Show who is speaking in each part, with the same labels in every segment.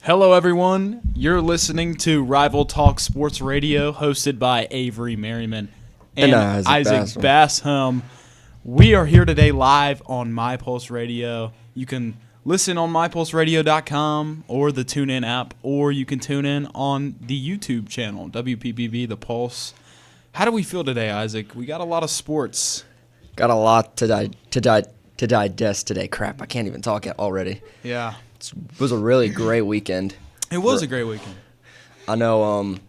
Speaker 1: Hello, everyone. You're listening to Rival Talk Sports Radio, hosted by Avery Merriman and Isaac Basham. We are here today live on MyPulse Radio. You can listen on mypulseradio.com or the TuneIn app, or you can tune in on the YouTube channel, WPBB The Pulse. How do we feel today, Isaac? We got a lot of sports.
Speaker 2: Got a lot to digest today. Crap, I can't even talk yet already.
Speaker 1: Yeah.
Speaker 2: It was a really great weekend.
Speaker 1: It was a great weekend.
Speaker 2: I know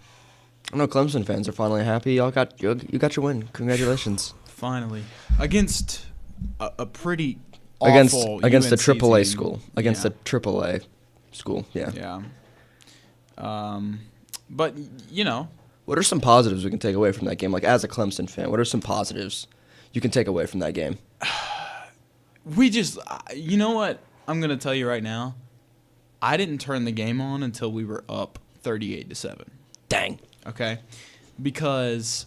Speaker 2: Clemson fans are finally happy. You got your win. Congratulations.
Speaker 1: Finally. Against a pretty awful
Speaker 2: against the
Speaker 1: UNC
Speaker 2: AAA
Speaker 1: team.
Speaker 2: school. Against the AAA school. Yeah.
Speaker 1: Yeah. But, you know.
Speaker 2: What are some positives we can take away from that game? Like, as a Clemson fan, what are some positives you can take away from that game?
Speaker 1: You know what? I'm going to tell you right now. I didn't turn the game on until we were up 38-7.
Speaker 2: Dang.
Speaker 1: Okay? Because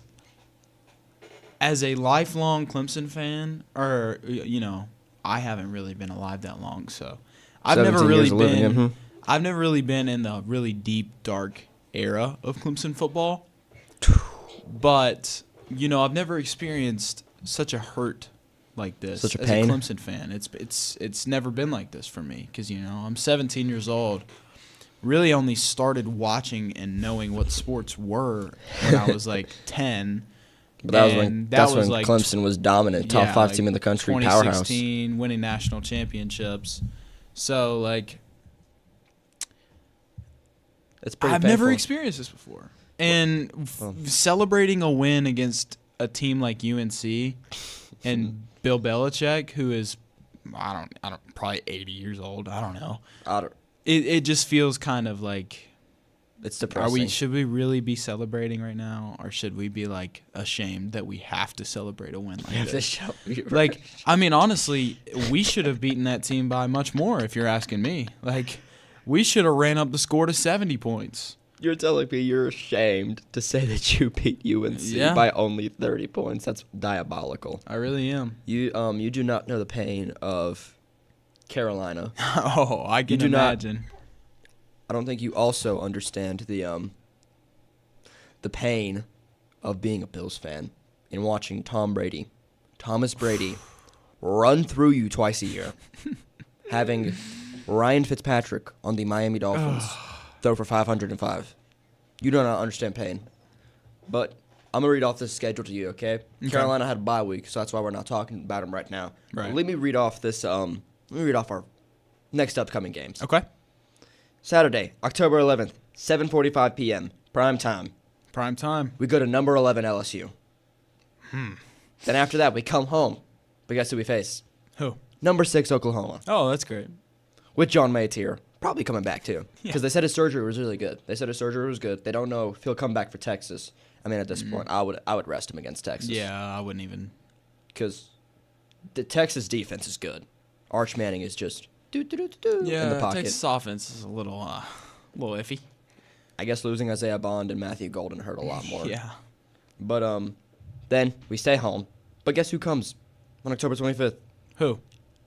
Speaker 1: as a lifelong Clemson fan, or, you know, I haven't really been alive that long, so I've never really been in the really deep, dark era of Clemson football. But, you know, I've never experienced such a hurt like this
Speaker 2: Such a
Speaker 1: as
Speaker 2: pain.
Speaker 1: a Clemson fan. It's never been like this for me because, you know, I'm 17 years old. Really only started watching and knowing what sports were when I was like 10.
Speaker 2: But that's when
Speaker 1: like
Speaker 2: Clemson was dominant, top 5 team in the country,
Speaker 1: 2016,
Speaker 2: powerhouse.
Speaker 1: winning national championships. So, like,
Speaker 2: It's pretty
Speaker 1: I've
Speaker 2: painful.
Speaker 1: never experienced this before. And celebrating a win against a team like UNC and Bill Belichick, who is, I don't, probably 80 years old. I don't know. It just feels kind of like,
Speaker 2: It's depressing.
Speaker 1: should we really be celebrating right now, or should we be like ashamed that we have to celebrate a win like this? Like, I mean, honestly, we should have beaten that team by much more. If you're asking me, like, we should have ran up the score to 70 points.
Speaker 2: You're telling me you're ashamed to say that you beat UNC by only 30 points. That's diabolical.
Speaker 1: I really am.
Speaker 2: You do not know the pain of Carolina.
Speaker 1: Oh, I can imagine.
Speaker 2: I don't think you also understand the pain of being a Bills fan and watching Thomas Brady, run through you twice a year, having Ryan Fitzpatrick on the Miami Dolphins throw for 505. You do not understand pain. But I'm going to read off this schedule to you, okay? Carolina had a bye week, so that's why we're not talking about them right now.
Speaker 1: Right.
Speaker 2: Let me read off this. Let me read off our next upcoming games.
Speaker 1: Okay.
Speaker 2: Saturday, October 11th, 7:45 p.m. Prime time.
Speaker 1: Prime time.
Speaker 2: We go to number 11 LSU. Then after that, we come home. But guess who we face?
Speaker 1: Who?
Speaker 2: Number 6 Oklahoma.
Speaker 1: Oh, that's great.
Speaker 2: With John Maytier. Probably coming back, too.
Speaker 1: Yeah.
Speaker 2: Because they said his surgery was really good. They don't know if he'll come back for Texas. I mean, at this point, I would rest him against Texas.
Speaker 1: Yeah, I wouldn't even.
Speaker 2: Because the Texas defense is good. Arch Manning is just in the pocket.
Speaker 1: Texas offense is a little iffy.
Speaker 2: I guess losing Isaiah Bond and Matthew Golden hurt a lot more.
Speaker 1: Yeah.
Speaker 2: But then we stay home. But guess who comes on October 25th?
Speaker 1: Who?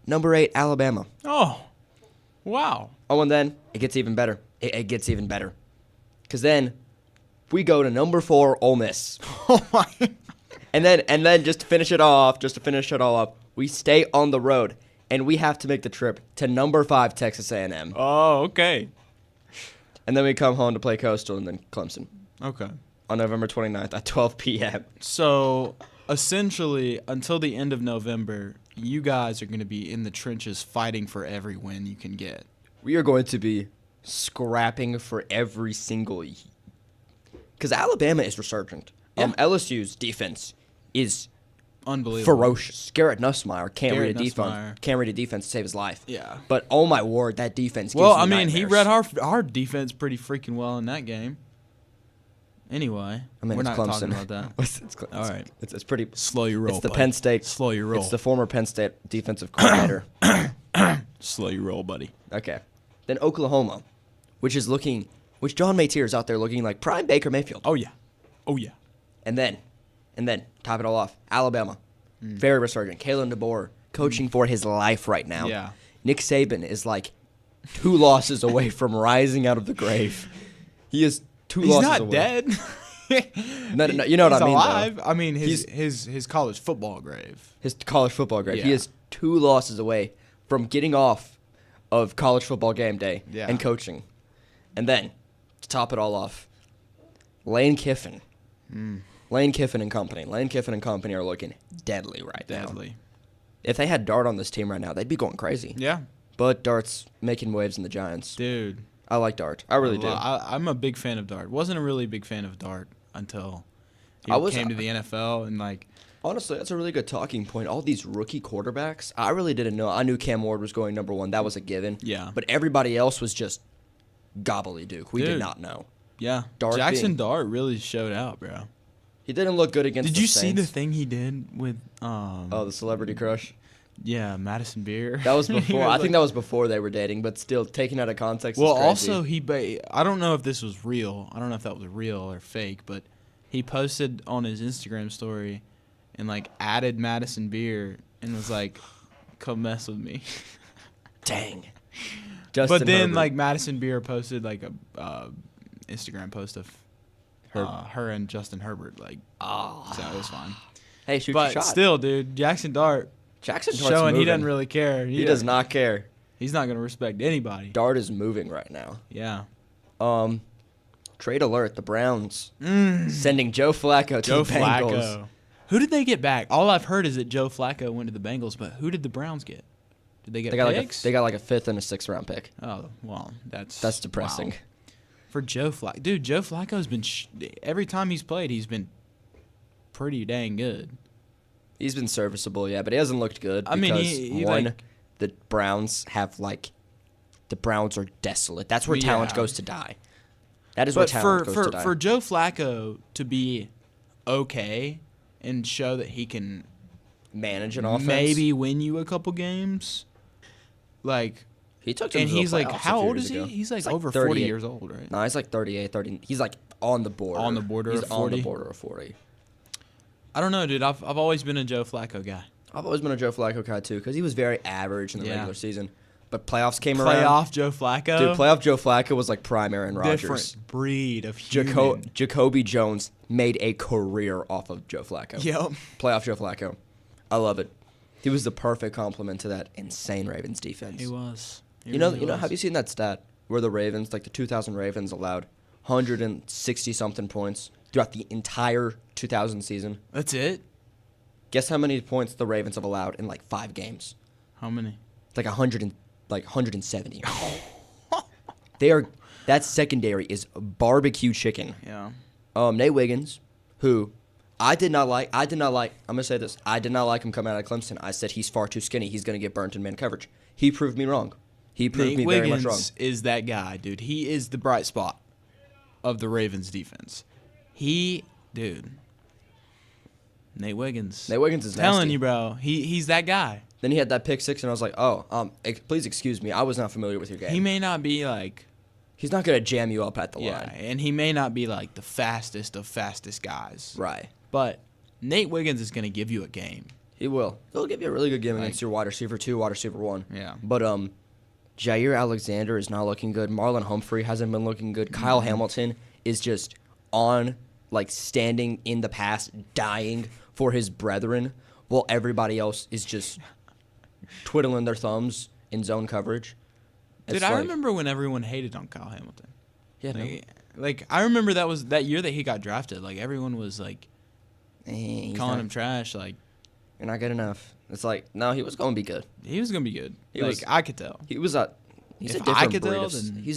Speaker 2: Number 8 Alabama.
Speaker 1: Oh, wow.
Speaker 2: Oh, and then it gets even better. It gets even better. Because then we go to number 4 Ole Miss.
Speaker 1: Oh my.
Speaker 2: And then just to finish it all off, we stay on the road. And we have to make the trip to number 5 Texas A&M.
Speaker 1: Oh, okay.
Speaker 2: And then we come home to play Coastal and then Clemson.
Speaker 1: Okay.
Speaker 2: On November 29th at 12 p.m.
Speaker 1: So, essentially, until the end of November, you guys are going to be in the trenches fighting for every win you can get.
Speaker 2: We are going to be scrapping for every single. Because Alabama is resurgent.
Speaker 1: Yeah.
Speaker 2: LSU's defense is
Speaker 1: unbelievable,
Speaker 2: ferocious. Garrett Nussmeier can't read a defense to save his life.
Speaker 1: Yeah.
Speaker 2: But oh my word, that defense.
Speaker 1: Well,
Speaker 2: gives
Speaker 1: I
Speaker 2: me
Speaker 1: mean, he
Speaker 2: nightmares.
Speaker 1: read our defense pretty freaking well in that game. Anyway,
Speaker 2: I mean,
Speaker 1: we're
Speaker 2: it's
Speaker 1: not
Speaker 2: Clemson.
Speaker 1: talking about that.
Speaker 2: it's
Speaker 1: All right.
Speaker 2: It's pretty.
Speaker 1: Slow your roll.
Speaker 2: It's the
Speaker 1: buddy.
Speaker 2: Penn State.
Speaker 1: Slow your roll.
Speaker 2: It's the former Penn State defensive coordinator.
Speaker 1: Slow your roll, buddy.
Speaker 2: Okay. Then Oklahoma, which John Maytier is out there looking like prime Baker Mayfield.
Speaker 1: Oh yeah.
Speaker 2: And then, top it all off, Alabama, very resurgent. Kalen DeBoer coaching for his life right now.
Speaker 1: Yeah.
Speaker 2: Nick Saban is like 2 losses away from rising out of the grave. He is 2 losses away.
Speaker 1: He's not
Speaker 2: dead. No, you know what I mean,
Speaker 1: alive.
Speaker 2: though.
Speaker 1: I mean, his college football grave.
Speaker 2: His college football grave.
Speaker 1: Yeah.
Speaker 2: He is 2 losses away from getting off of college football game day and coaching. And then, to top it all off, Lane Kiffin. Lane Kiffin and company. Lane Kiffin and company are looking deadly now. If they had Dart on this team right now, they'd be going crazy.
Speaker 1: Yeah.
Speaker 2: But Dart's making waves in the Giants.
Speaker 1: Dude.
Speaker 2: I like Dart. I really do.
Speaker 1: I'm a big fan of Dart. Wasn't a really big fan of Dart until he came to the NFL and like.
Speaker 2: Honestly, that's a really good talking point. All these rookie quarterbacks, I really didn't know. I knew Cam Ward was going number 1. That was a given.
Speaker 1: Yeah.
Speaker 2: But everybody else was just gobbledygook. We did not know.
Speaker 1: Yeah. Jackson Dart really showed out, bro.
Speaker 2: He didn't look good against the Saints.
Speaker 1: Did you see the thing he did with
Speaker 2: the celebrity crush?
Speaker 1: Yeah, Madison Beer.
Speaker 2: That was before. I think that was before they were dating, but still, taken out of context
Speaker 1: Well,
Speaker 2: is crazy.
Speaker 1: also, I don't know if this was real. I don't know if that was real or fake, but he posted on his Instagram story and, like, added Madison Beer and was like, come mess with me.
Speaker 2: Dang.
Speaker 1: But then, like, Madison Beer posted, like, a Instagram post of her and Justin Herbert. Like, so it was fine.
Speaker 2: Hey, shoot your shot.
Speaker 1: But still, dude, Jackson Dart's showing
Speaker 2: moving.
Speaker 1: He doesn't really care.
Speaker 2: He does not care.
Speaker 1: He's not going to respect anybody.
Speaker 2: Dart is moving right now.
Speaker 1: Yeah.
Speaker 2: Trade alert. The Browns sending Joe Flacco to the Bengals.
Speaker 1: Who did they get back? All I've heard is that Joe Flacco went to the Bengals, but who did the Browns get? Did they get picks?
Speaker 2: They got like a 5th and a 6th round pick.
Speaker 1: Oh, well, that's
Speaker 2: depressing.
Speaker 1: Wow. For Joe Flacco. Dude, Joe Flacco's been every time he's played, he's been pretty dang good.
Speaker 2: He's been serviceable, yeah, but he hasn't looked good.
Speaker 1: I mean,
Speaker 2: the Browns the Browns are desolate. That's where talent goes to die. That is where talent goes to die.
Speaker 1: For Joe Flacco to be okay and show that he can
Speaker 2: manage an offense,
Speaker 1: maybe win you a couple games, like
Speaker 2: he took them
Speaker 1: and
Speaker 2: to the
Speaker 1: he's like,
Speaker 2: how
Speaker 1: old is he? He's like over
Speaker 2: 38.
Speaker 1: 40 years old, right?
Speaker 2: No, he's like 38, 30. He's like on the border.
Speaker 1: On the border
Speaker 2: he's
Speaker 1: of 40?
Speaker 2: on the border of 40.
Speaker 1: I don't know, dude. I've always been a Joe Flacco guy.
Speaker 2: I've always been a Joe Flacco guy, too, because he was very average in the regular season. But playoffs came around.
Speaker 1: Playoff Joe Flacco?
Speaker 2: Dude, playoff Joe Flacco was like prime Aaron Rodgers.
Speaker 1: Different breed of human.
Speaker 2: Jacoby Jones made a career off of Joe Flacco.
Speaker 1: Yep.
Speaker 2: Playoff Joe Flacco. I love it. He was the perfect complement to that insane Ravens defense.
Speaker 1: He was.
Speaker 2: You know, have you seen that stat where the Ravens, like the 2000 Ravens, allowed 160-something points throughout the entire 2000 season?
Speaker 1: That's it?
Speaker 2: Guess how many points the Ravens have allowed in like 5 games?
Speaker 1: How many?
Speaker 2: Like 170. That secondary is barbecue chicken.
Speaker 1: Yeah.
Speaker 2: Nate Wiggins, who I did not like. I'm gonna say this. I did not like him coming out of Clemson. I said he's far too skinny. He's gonna get burnt in man coverage. He proved me wrong. He proved me very much wrong.
Speaker 1: Wiggins is that guy, dude. He is the bright spot of the Ravens defense. Nate Wiggins.
Speaker 2: Nate Wiggins is nasty.
Speaker 1: Telling you, bro. He's that guy.
Speaker 2: Then he had that pick 6, and I was like, please excuse me. I was not familiar with your game.
Speaker 1: He may not be like.
Speaker 2: He's not gonna jam you up at the line.
Speaker 1: Yeah, and he may not be like the fastest of fastest guys.
Speaker 2: Right.
Speaker 1: But Nate Wiggins is gonna give you a game.
Speaker 2: He will. He'll give you a really good game against your wide receiver 2, wide receiver 1.
Speaker 1: Yeah.
Speaker 2: But Jair Alexander is not looking good. Marlon Humphrey hasn't been looking good. Kyle Hamilton is just standing in the pass, dying for his brethren, while everybody else is just twiddling their thumbs in zone coverage.
Speaker 1: Dude, I remember when everyone hated on Kyle Hamilton.
Speaker 2: Yeah,
Speaker 1: like I remember that was that year that he got drafted. Like everyone was like calling him trash. Like
Speaker 2: you're not good enough. It's like no, he was going to be good.
Speaker 1: He was going to be good. I could tell.
Speaker 2: He's a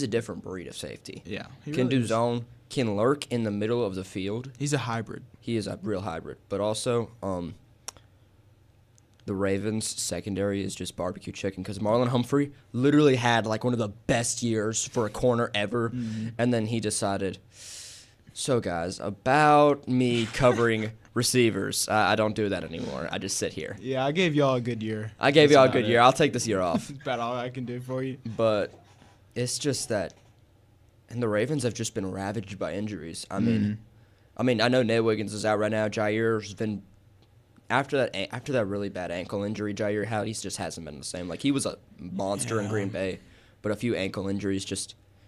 Speaker 2: different breed of safety.
Speaker 1: Yeah,
Speaker 2: he can do zone, can lurk in the middle of the field.
Speaker 1: He's a hybrid.
Speaker 2: He is a real hybrid. But also, the Ravens secondary is just barbecue chicken because Marlon Humphrey literally had like one of the best years for a corner ever, and then he decided, so guys, about me covering receivers, I don't do that anymore. I just sit here.
Speaker 1: Yeah, I gave y'all a good year.
Speaker 2: I gave y'all a good year. I'll take this year off.
Speaker 1: That's about all I can do for you.
Speaker 2: But it's just that, and the Ravens have just been ravaged by injuries. I mean, I know Nate Wiggins is out right now. Jair's been. After that really bad ankle injury Jair had, he just hasn't been the same. Like, he was a monster in Green Bay. but a few ankle injuries.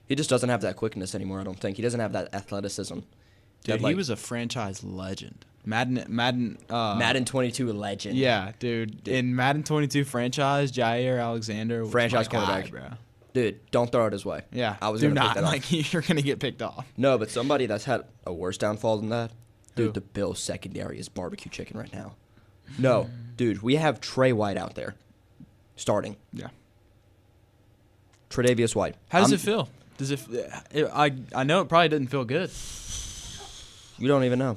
Speaker 2: He just doesn't have that quickness anymore, I don't think. He doesn't have that athleticism.
Speaker 1: Dude, he was a franchise legend. Madden
Speaker 2: 22 legend.
Speaker 1: Yeah, dude. In Madden 22 franchise, Jair Alexander was
Speaker 2: franchise
Speaker 1: my
Speaker 2: quarterback,
Speaker 1: guy, bro.
Speaker 2: Dude, don't throw it his way.
Speaker 1: Yeah,
Speaker 2: I was gonna pick that off.
Speaker 1: Like you're gonna get picked off.
Speaker 2: No, but somebody that's had a worse downfall than that, dude.
Speaker 1: Who?
Speaker 2: The Bills secondary is barbecue chicken right now. No, dude, we have Trey White out there, starting.
Speaker 1: Yeah.
Speaker 2: Tre'Davious White.
Speaker 1: How does it feel? Does it? I know it probably didn't feel good.
Speaker 2: You don't even know.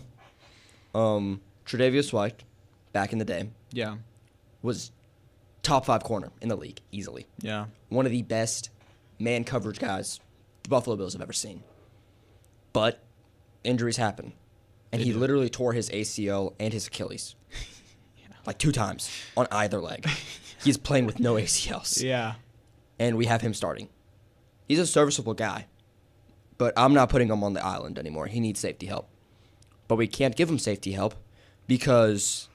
Speaker 2: Tre'Davious White, back in the day,
Speaker 1: Yeah.
Speaker 2: was top 5 corner in the league, easily.
Speaker 1: Yeah.
Speaker 2: One of the best man coverage guys the Buffalo Bills have ever seen. But injuries happen. And he literally tore his ACL and his Achilles. Like 2 times on either leg. He's playing with no ACLs.
Speaker 1: Yeah.
Speaker 2: And we have him starting. He's a serviceable guy. But I'm not putting him on the island anymore. He needs safety help. But we can't give him safety help because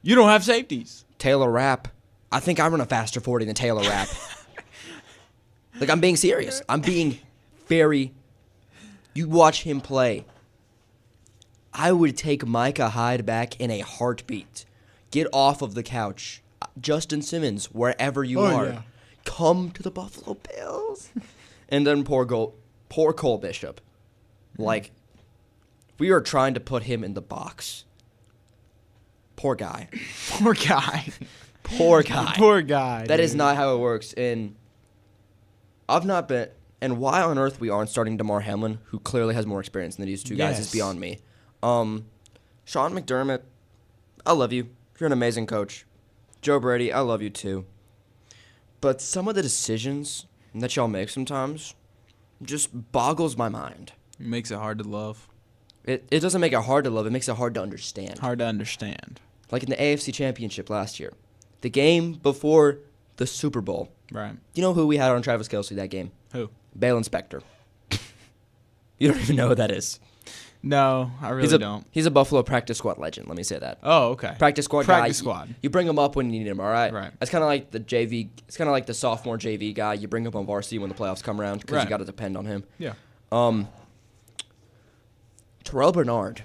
Speaker 1: you don't have safeties.
Speaker 2: Taylor Rapp. I think I run a faster 40 than Taylor Rapp. Like, I'm being serious. I'm being very... You watch him play. I would take Micah Hyde back in a heartbeat. Get off of the couch. Justin Simmons, wherever you are. Yeah. Come to the Buffalo Bills. And then poor Cole Bishop. Like, we are trying to put him in the box. Poor guy.
Speaker 1: Poor guy.
Speaker 2: Poor guy.
Speaker 1: Poor guy.
Speaker 2: That is not how it works. And I've not been... And why on earth we aren't starting DeMar Hamlin, who clearly has more experience than these two guys, is beyond me. Sean McDermott, I love you. You're an amazing coach. Joe Brady, I love you too. But some of the decisions that y'all make sometimes just boggles my mind.
Speaker 1: It makes it hard to love.
Speaker 2: It doesn't make it hard to love. It makes it hard to understand.
Speaker 1: Hard to understand.
Speaker 2: Like in the AFC Championship last year. The game before the Super Bowl.
Speaker 1: Right.
Speaker 2: You know who we had on Travis Kelce that game?
Speaker 1: Who?
Speaker 2: Bale Inspector. You don't even know who that is.
Speaker 1: No, I really don't.
Speaker 2: He's a Buffalo practice squad legend, let me say that.
Speaker 1: Oh, okay.
Speaker 2: Practice squad guy.
Speaker 1: Practice squad.
Speaker 2: You bring him up when you need him, all right?
Speaker 1: Right.
Speaker 2: It's kind of like the JV. It's kind of like the sophomore JV guy. You bring him on varsity when the playoffs come around because you got to depend on him.
Speaker 1: Yeah.
Speaker 2: Terrell Bernard.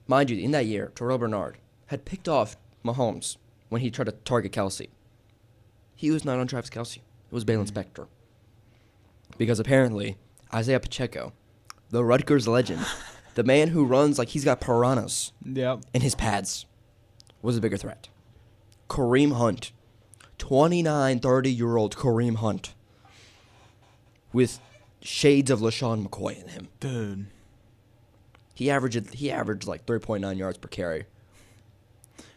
Speaker 2: Mind you, in that year, Terrell Bernard had picked off Mahomes when he tried to target Kelce. He was not on Travis Kelce. It was Bale Inspector. Because apparently, Isaiah Pacheco, the Rutgers legend, the man who runs like he's got piranhas in his pads, was a bigger threat. Kareem Hunt, 29, 30-year-old Kareem Hunt, with shades of LaShawn McCoy in him.
Speaker 1: Dude.
Speaker 2: He averaged like 3.9 yards per carry.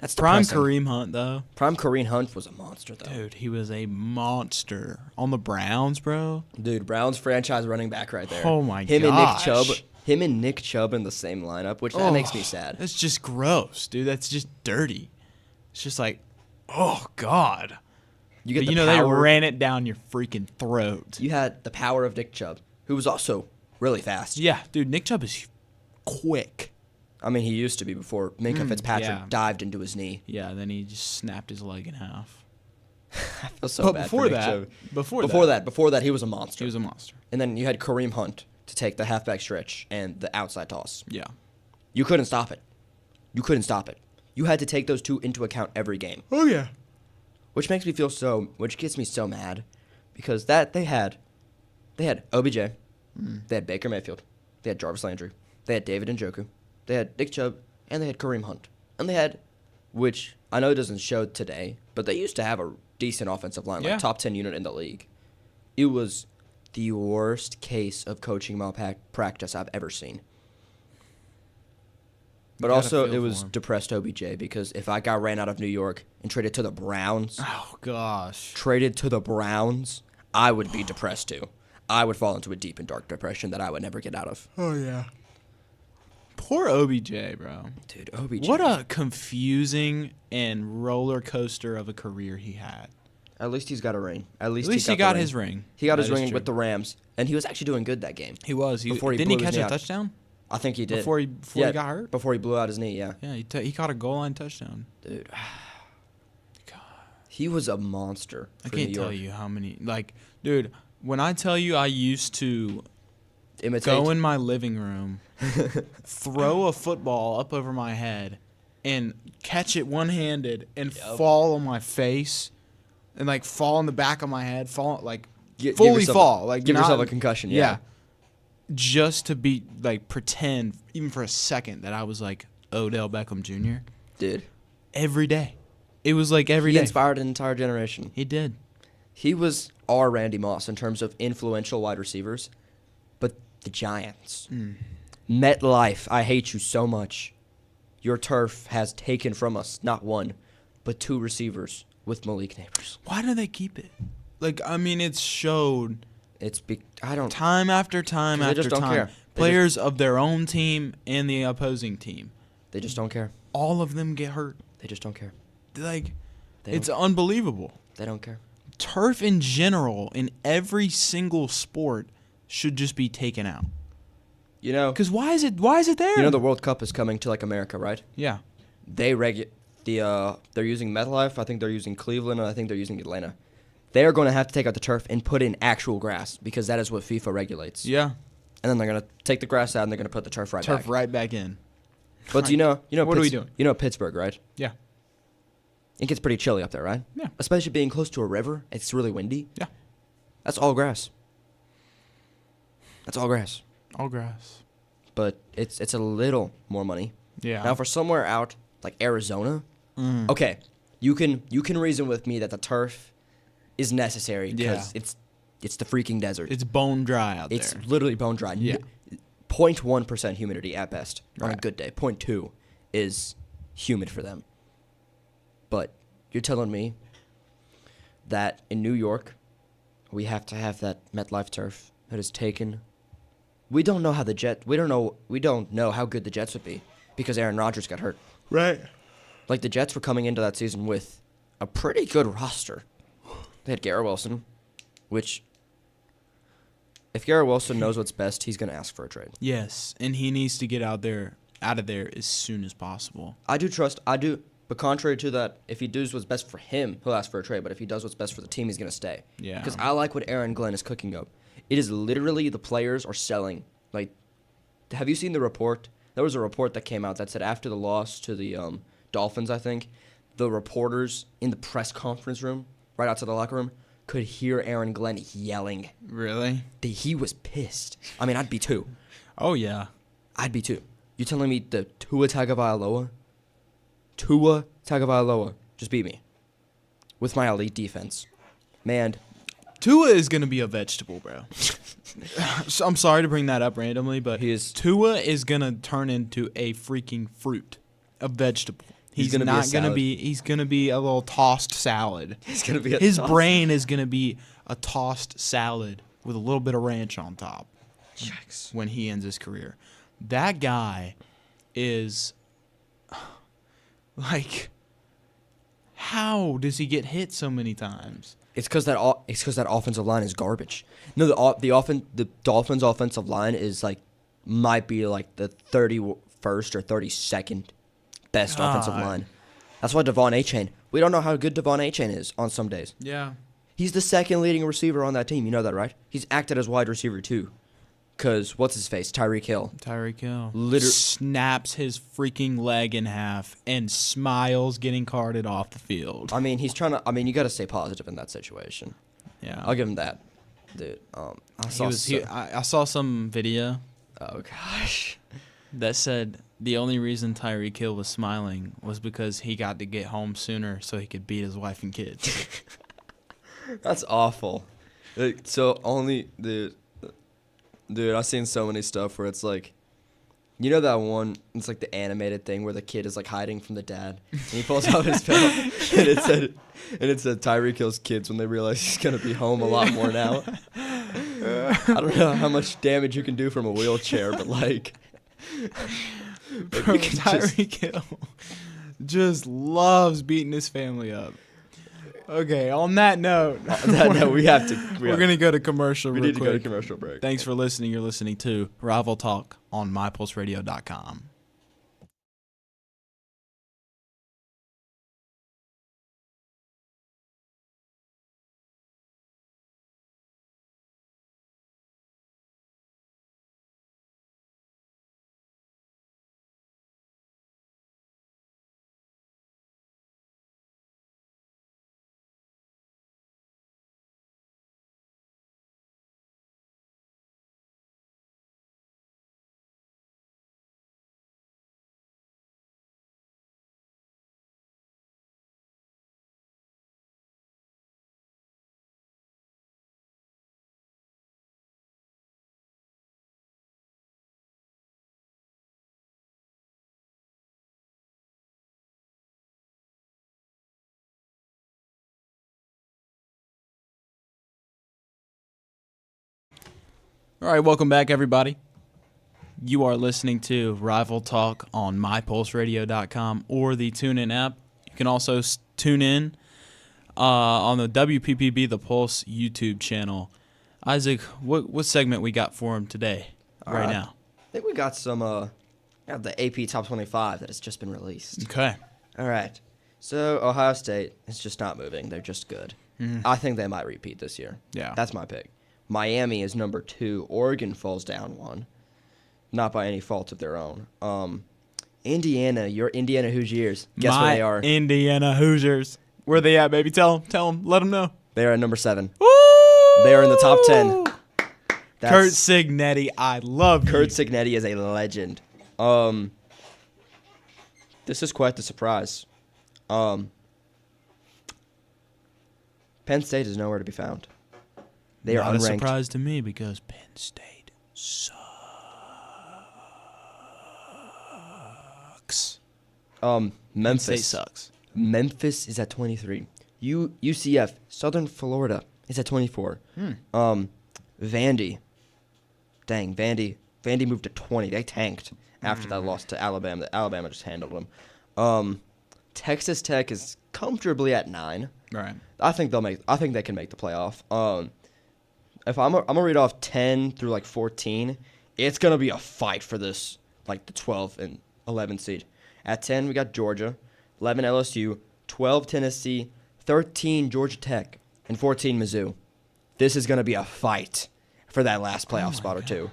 Speaker 2: That's
Speaker 1: Prime
Speaker 2: depressing.
Speaker 1: Kareem Hunt, though.
Speaker 2: Prime Kareem Hunt was a monster, though.
Speaker 1: Dude, he was a monster. On the Browns, bro.
Speaker 2: Dude, Browns franchise running back right there.
Speaker 1: Oh, my
Speaker 2: gosh.
Speaker 1: gosh.
Speaker 2: Him and Nick Chubb in the same lineup, which that makes me sad.
Speaker 1: That's just gross, dude. That's just dirty. It's just like, oh, God. They ran it down your freaking throat.
Speaker 2: You had the power of Nick Chubb, who was also really fast.
Speaker 1: Yeah, dude, Nick Chubb is quick.
Speaker 2: I mean, he used to be before Minkah Fitzpatrick dived into his knee.
Speaker 1: Yeah, then he just snapped his leg in half.
Speaker 2: I feel so bad for Nick Chubb. Before that, he was a monster.
Speaker 1: He was a monster.
Speaker 2: And then you had Kareem Hunt to take the halfback stretch and the outside toss.
Speaker 1: Yeah.
Speaker 2: You couldn't stop it. You had to take those two into account every game.
Speaker 1: Oh, yeah.
Speaker 2: Which gets me so mad because they had OBJ, they had Baker Mayfield, they had Jarvis Landry, they had David Njoku, they had Nick Chubb, and they had Kareem Hunt. And they had, which I know doesn't show today, but they used to have a decent offensive line, like top 10 unit in the league. It was the worst case of coaching malpractice I've ever seen. But also, it was depressed OBJ because if I got ran out of New York and traded to the Browns, I would be depressed too. I would fall into a deep and dark depression that I would never get out of.
Speaker 1: Oh, yeah. Poor OBJ, bro.
Speaker 2: Dude, OBJ.
Speaker 1: What a confusing and roller coaster of a career he had.
Speaker 2: At least he's got a ring. At least
Speaker 1: he got his ring.
Speaker 2: He got his ring with the Rams, and he was actually doing good that game.
Speaker 1: He was. Didn't he catch a touchdown?
Speaker 2: I think he did.
Speaker 1: Before he got hurt?
Speaker 2: Before he blew out his knee, yeah.
Speaker 1: Yeah, he caught a goal line touchdown.
Speaker 2: Dude.
Speaker 1: God.
Speaker 2: He was a monster for
Speaker 1: I can't
Speaker 2: New York.
Speaker 1: tell you how many. Like, dude, when I tell you I used to go in my living room, throw a football up over my head, and catch it one-handed and fall on my face, and like fall on the back of my head, fall like fully fall, like
Speaker 2: give yourself a concussion. Yeah,
Speaker 1: just to be like pretend even for a second that I was like Odell Beckham Jr.
Speaker 2: Dude,
Speaker 1: every day, it was like every day.
Speaker 2: He inspired an entire generation.
Speaker 1: He did.
Speaker 2: He was our Randy Moss in terms of influential wide receivers, but the Giants, MetLife, I hate you so much. Your turf has taken from us not one, but two receivers with Malik Neighbors.
Speaker 1: Why do they keep it? Like, I mean, it's showed.
Speaker 2: I don't.
Speaker 1: Time after time after
Speaker 2: they just don't
Speaker 1: time.
Speaker 2: care.
Speaker 1: Players of their own team and the opposing team.
Speaker 2: They just don't care.
Speaker 1: All of them get hurt.
Speaker 2: They just don't care.
Speaker 1: Like, it's unbelievable.
Speaker 2: They don't care.
Speaker 1: Turf in general, in every single sport, should just be taken out.
Speaker 2: You know,
Speaker 1: because why is it there?
Speaker 2: You know, the World Cup is coming to like America, right?
Speaker 1: Yeah.
Speaker 2: They're using MetLife. I think they're using Cleveland, and I think they're using Atlanta. They are going to have to take out the turf and put in actual grass because that is what FIFA regulates.
Speaker 1: Yeah.
Speaker 2: And then they're going to take the grass out and they're going to put the turf right
Speaker 1: back in.
Speaker 2: But you know,
Speaker 1: what are we doing?
Speaker 2: You know Pittsburgh, right?
Speaker 1: Yeah.
Speaker 2: It gets pretty chilly up there, right?
Speaker 1: Yeah.
Speaker 2: Especially being close to a river. It's really windy.
Speaker 1: Yeah.
Speaker 2: That's all grass. That's all grass.
Speaker 1: All grass.
Speaker 2: But it's a little more money.
Speaker 1: Yeah.
Speaker 2: Now for somewhere out like Arizona, okay, you can reason with me that the turf is necessary because it's the freaking desert.
Speaker 1: It's bone dry out there.
Speaker 2: It's literally bone dry.
Speaker 1: Yeah.
Speaker 2: 0.1% humidity at best on a good day. 0.2 is humid for them. But you're telling me that in New York, we have to have that MetLife turf that is taken. We don't know how how good the Jets would be because Aaron Rodgers got hurt.
Speaker 1: Right.
Speaker 2: Like the Jets were coming into that season with a pretty good roster. They had Garrett Wilson, which if Garrett Wilson knows what's best, he's going to ask for a trade.
Speaker 1: Yes, and he needs to get out of there as soon as possible.
Speaker 2: I do, but contrary to that, if he does what's best for him, he'll ask for a trade, but if he does what's best for the team, he's going to stay.
Speaker 1: Yeah.
Speaker 2: Because I like what Aaron Glenn is cooking up. It is literally the players are selling. Like, have you seen the report? There was a report that came out that said after the loss to the Dolphins, I think, the reporters in the press conference room, right outside the locker room, could hear Aaron Glenn yelling.
Speaker 1: Really?
Speaker 2: He was pissed. I mean, I'd be too.
Speaker 1: Oh, yeah.
Speaker 2: I'd be too. You telling me the Tua Tagovailoa just beat me with my elite defense. Man.
Speaker 1: Tua is going to be a vegetable, bro. I'm sorry to bring that up randomly, but Tua is going to turn into a freaking fruit, a vegetable. He's going to be a little tossed salad. His brain is going to be a tossed salad with a little bit of ranch on top.
Speaker 2: Yikes.
Speaker 1: When he ends his career. That guy is like, how does he get hit so many times?
Speaker 2: It's because that offensive line is garbage. No, the Dolphins' offensive line might be like the 31st or 32nd best offensive line. That's why Devon Achane. We don't know how good Devon Achane is on some days.
Speaker 1: Yeah.
Speaker 2: He's the second leading receiver on that team. You know that, right? He's acted as wide receiver too. Because, what's his face? Tyreek Hill.
Speaker 1: Snaps his freaking leg in half and smiles getting carted off the field.
Speaker 2: I mean, you got to stay positive in that situation.
Speaker 1: Yeah.
Speaker 2: I'll give him that. Dude,
Speaker 1: I saw some video.
Speaker 2: Oh, gosh.
Speaker 1: That said the only reason Tyreek Hill was smiling was because he got to get home sooner so he could beat his wife and kids.
Speaker 2: That's awful. Dude, I've seen so many stuff where it's like, you know that one, it's like the animated thing where the kid is like hiding from the dad, and he pulls out his phone, and it said Tyreek Hill's kids when they realize he's going to be home a lot more now. I don't know how much damage you can do from a wheelchair, but like...
Speaker 1: Tyreek Hill just loves beating his family up. Okay, on that note, we're going to go to commercial real quick.
Speaker 2: We need to go to commercial break.
Speaker 1: Thanks for listening. You're listening to Rival Talk on MyPulseRadio.com. All right, welcome back, everybody. You are listening to Rival Talk on mypulseradio.com or the TuneIn app. You can also tune in on the WPPB The Pulse YouTube channel. Isaac, what segment we got for him today, right now?
Speaker 2: I think we got some the AP Top 25 that has just been released.
Speaker 1: Okay.
Speaker 2: All right. So Ohio State is just not moving. They're just good. I think they might repeat this year.
Speaker 1: Yeah.
Speaker 2: That's my pick. Miami is number 2. Oregon falls down 1. Not by any fault of their own. Indiana, your Indiana Hoosiers. Guess where they are?
Speaker 1: Indiana Hoosiers. Where they at, baby? Tell them. Let them know.
Speaker 2: They are at number 7.
Speaker 1: Woo!
Speaker 2: They are in the top 10.
Speaker 1: Kurt Cignetti, I love
Speaker 2: Kurt
Speaker 1: you.
Speaker 2: Cignetti is a legend. This is quite the surprise. Penn State is nowhere to be found. They are
Speaker 1: Not
Speaker 2: unranked.
Speaker 1: a surprise to me because Penn State sucks.
Speaker 2: Memphis.
Speaker 1: Penn State sucks.
Speaker 2: Memphis is at 23. UCF, Southern Florida, is at 24. Vandy. Dang, Vandy moved to 20. They tanked after that loss to Alabama. Alabama just handled them. Texas Tech is comfortably at 9.
Speaker 1: Right.
Speaker 2: I think they can make the playoff. If I'm gonna read off 10 through like 14, it's gonna be a fight for this, like the 12 and 11 seed. At 10 we got Georgia, 11 LSU, 12 Tennessee, 13 Georgia Tech, and 14 Mizzou. This is gonna be a fight for that last playoff spot or two.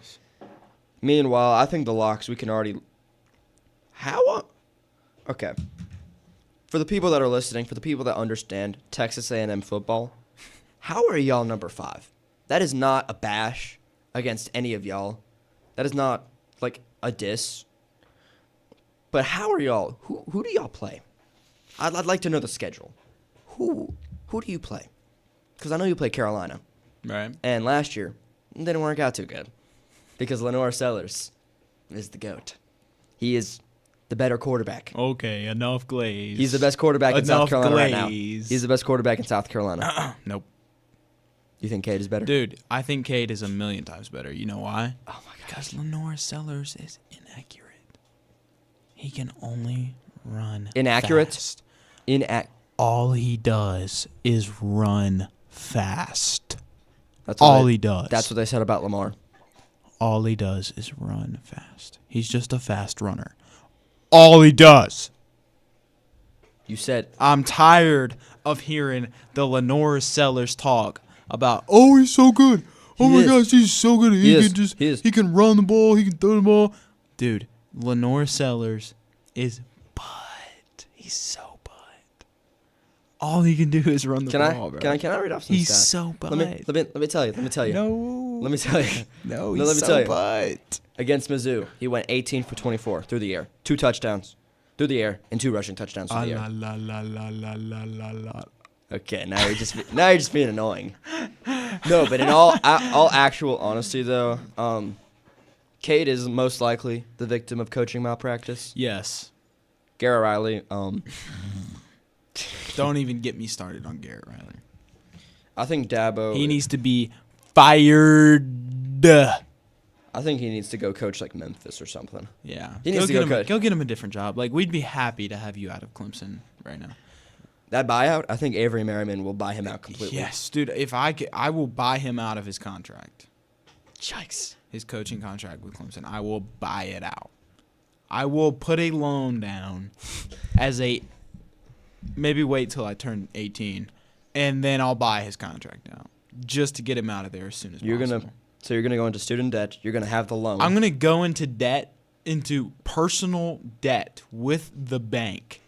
Speaker 2: Meanwhile, I think the locks we can already. Okay. For the people that are listening, for the people that understand Texas A&M football, how are y'all number 5? That is not a bash against any of y'all. That is not like a diss. But how are y'all? Who do y'all play? I'd like to know the schedule. Who do you play? Because I know you play Carolina.
Speaker 1: Right.
Speaker 2: And last year, it didn't work out too good. Because Lenore Sellers is the GOAT. He is the better quarterback.
Speaker 1: Okay, enough glaze.
Speaker 2: He's the best quarterback in South Carolina right now.
Speaker 1: glaze.
Speaker 2: He's the best quarterback in South Carolina.
Speaker 1: Nope.
Speaker 2: You think Cade is better?
Speaker 1: Dude, I think Cade is a million times better. You know why?
Speaker 2: Oh my God.
Speaker 1: Because Lenore Sellers is inaccurate. He can only run
Speaker 2: Inaccurate?
Speaker 1: fast.
Speaker 2: All
Speaker 1: he does is run fast.
Speaker 2: That's
Speaker 1: all he does.
Speaker 2: That's what they said about Lamar.
Speaker 1: All he does is run fast. He's just a fast runner. All he does.
Speaker 2: You said
Speaker 1: I'm tired of hearing the Lenore Sellers talk about, oh, he's so good. Oh my gosh, he's so good. He can run the ball. He can throw the ball. Dude, Lenore Sellers is butt. He's so butt. All he can do is run the ball, bro.
Speaker 2: Can I read off some
Speaker 1: He's
Speaker 2: stats?
Speaker 1: so butt.
Speaker 2: Let me tell you.
Speaker 1: No.
Speaker 2: Let me tell you.
Speaker 1: No,
Speaker 2: let
Speaker 1: he's
Speaker 2: me
Speaker 1: so
Speaker 2: tell you.
Speaker 1: butt.
Speaker 2: Against Mizzou, he went 18 for 24 through the air. 2 touchdowns through the air and 2 rushing touchdowns through the air.
Speaker 1: La.
Speaker 2: Okay, now you're just being annoying. No, but in all actual honesty though, Cade is most likely the victim of coaching malpractice.
Speaker 1: Yes.
Speaker 2: Garrett Riley,
Speaker 1: Don't even get me started on Garrett Riley.
Speaker 2: I think Dabo.
Speaker 1: He needs to be fired.
Speaker 2: I think he needs to go coach like Memphis or something.
Speaker 1: Yeah.
Speaker 2: He needs to go coach.
Speaker 1: Go get him a different job. Like, we'd be happy to have you out of Clemson right now.
Speaker 2: That buyout, I think Avery Merriman will buy him out completely.
Speaker 1: Yes, dude. If I will buy him out of his contract.
Speaker 2: Yikes.
Speaker 1: His coaching contract with Clemson. I will buy it out. I will put a loan down maybe wait till I turn 18, and then I'll buy his contract out just to get him out of there as soon as possible.
Speaker 2: So you're gonna go into student debt. You're gonna have the loan.
Speaker 1: I'm gonna go into personal debt with the bank,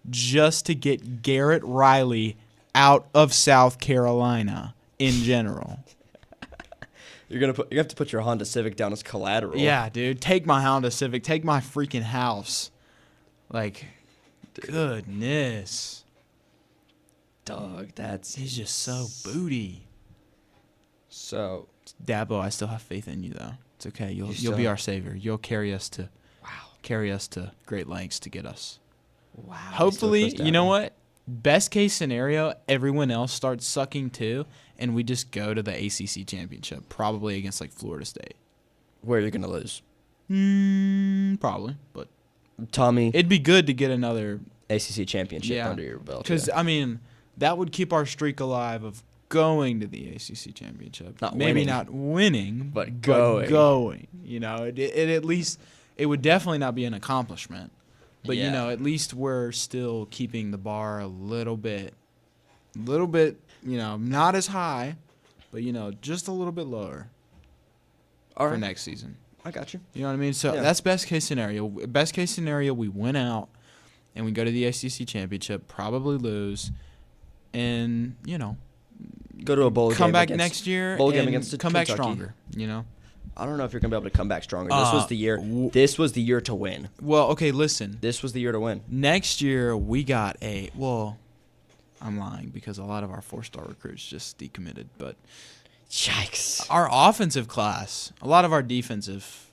Speaker 1: just to get Garrett Riley out of South Carolina in general.
Speaker 2: You have to put your Honda Civic down as collateral.
Speaker 1: Yeah, dude. Take my Honda Civic. Take my freaking house. Like, goodness.
Speaker 2: Dog,
Speaker 1: he's just so booty.
Speaker 2: So,
Speaker 1: Dabo, I still have faith in you though. It's okay. You'll be our savior. You'll carry us to great lengths to get us.
Speaker 2: Wow.
Speaker 1: Hopefully, you know what? best case scenario, everyone else starts sucking too, and we just go to the ACC championship, probably against like Florida State.
Speaker 2: Where you're gonna lose?
Speaker 1: Probably, but
Speaker 2: Tommy,
Speaker 1: it'd be good to get another
Speaker 2: ACC championship under your belt.
Speaker 1: Because I mean, that would keep our streak alive of going to the ACC championship. Maybe not winning,
Speaker 2: but going.
Speaker 1: You know, it at least it would definitely not be an accomplishment. But you know, at least we're still keeping the bar a little bit. You know, not as high, but you know, just a little bit lower. For next season.
Speaker 2: I got you.
Speaker 1: You know what I mean? So that's best case scenario. Best case scenario, we win out and we go to the ACC championship, probably lose, and you know,
Speaker 2: go to a bowl game.
Speaker 1: Come back next year.
Speaker 2: Bowl game against
Speaker 1: come
Speaker 2: Kentucky.
Speaker 1: back stronger. You know.
Speaker 2: I don't know if you're gonna be able to come back stronger. This was the year. This was the year to win.
Speaker 1: Well, okay, listen.
Speaker 2: This was the year to win.
Speaker 1: Next year we got I'm lying because a lot of our 4-star recruits just decommitted, but.
Speaker 2: Yikes.
Speaker 1: Our offensive class, a lot of our defensive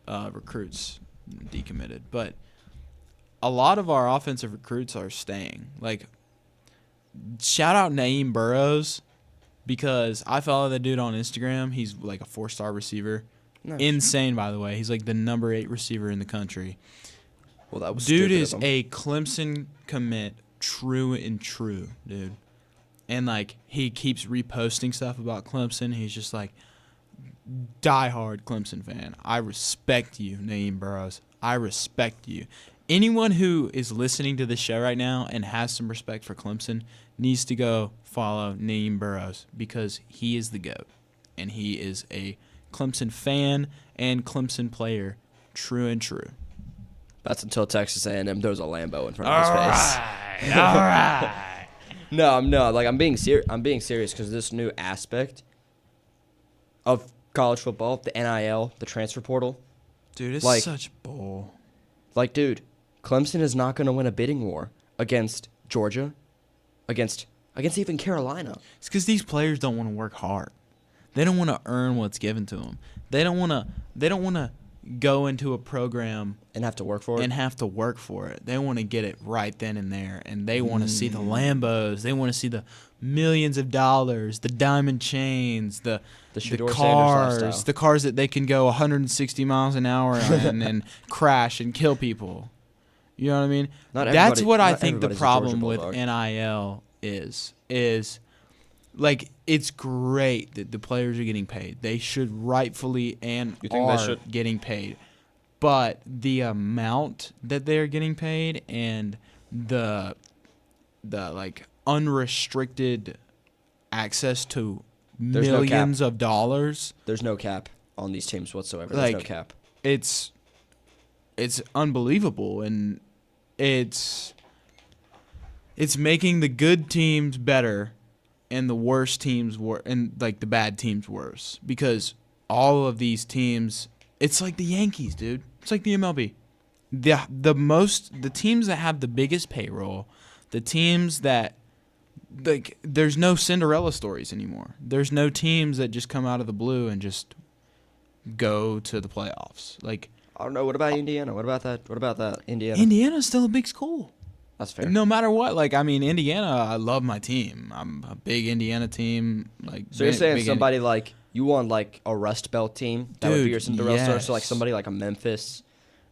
Speaker 1: recruits decommitted, but a lot of our offensive recruits are staying. Like, shout out Naeem Burrows because I follow the dude on Instagram. He's like a 4-star receiver. Nice. Insane, by the way. He's like the number 8 receiver in the country.
Speaker 2: Well, that was
Speaker 1: dude is a Clemson commit, true and true, dude. And, like, he keeps reposting stuff about Clemson. He's just, like, diehard Clemson fan. I respect you, Naeem Burrows. I respect you. Anyone who is listening to this show right now and has some respect for Clemson needs to go follow Naeem Burrows because he is the GOAT. And he is a Clemson fan and Clemson player, true and true.
Speaker 2: That's until Texas A&M throws a Lambo in front of his face.
Speaker 1: All right.
Speaker 2: No, like I'm being serious because this new aspect of college football, the NIL, the transfer portal,
Speaker 1: dude, it's such bull.
Speaker 2: Like, dude, Clemson is not going to win a bidding war against Georgia, against even Carolina.
Speaker 1: It's because these players don't want to work hard. They don't want to earn what's given to them. They don't want to go into a program
Speaker 2: and have to work for
Speaker 1: it. They want to get it right then and there, and they want to see the Lambos. They want to see the millions of dollars, the diamond chains, the cars that they can go 160 miles an hour on and crash and kill people. You know what I mean? That's what I think the problem with NIL is like, it's great that the players are getting paid. They should rightfully and are getting paid. But the amount that they're getting paid and the like unrestricted access to millions of dollars.
Speaker 2: There's no cap on these teams whatsoever. There's no cap.
Speaker 1: It's unbelievable, and it's making the good teams better and the worst teams and like the bad teams worse, because all of these teams, it's like the Yankees, dude. It's like the MLB. The teams that have the biggest payroll, the teams that, like, there's no Cinderella stories anymore. There's no teams that just come out of the blue and just go to the playoffs. Like,
Speaker 2: I don't know. What about Indiana? What about that? Indiana.
Speaker 1: Indiana's still a big school.
Speaker 2: That's fair.
Speaker 1: No matter what, like, I mean, Indiana, I love my team. I'm a big Indiana team. Like,
Speaker 2: so you're saying somebody like you want like a Rust Belt team that would be your Cinderella story? So like somebody like a Memphis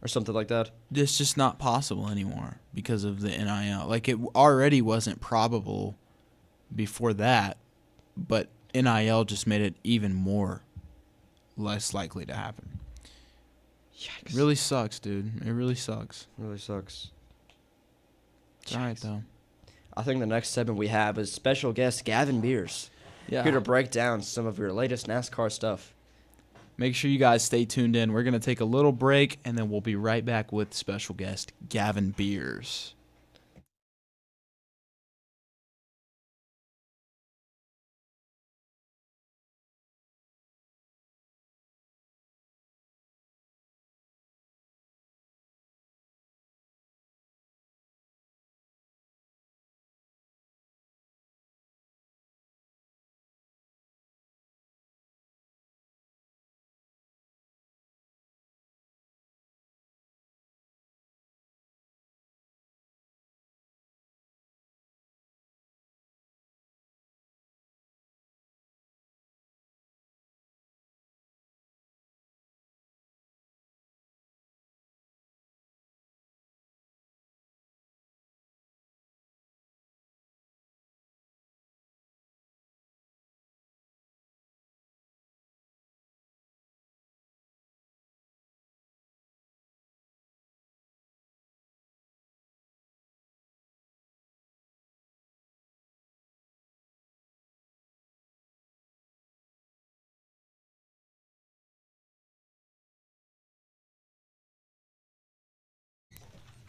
Speaker 2: or something like that.
Speaker 1: It's just not possible anymore because of the NIL. Like, it already wasn't probable before that, but NIL just made it even less likely to happen.
Speaker 2: Yikes.
Speaker 1: It really sucks, dude. It really sucks.
Speaker 2: Really sucks.
Speaker 1: It's all right, though.
Speaker 2: I think the next segment we have is special guest Gavin Beers.
Speaker 1: Yeah.
Speaker 2: Here to break down some of your latest NASCAR stuff.
Speaker 1: Make sure you guys stay tuned in. We're going to take a little break, and then we'll be right back with special guest Gavin Beers.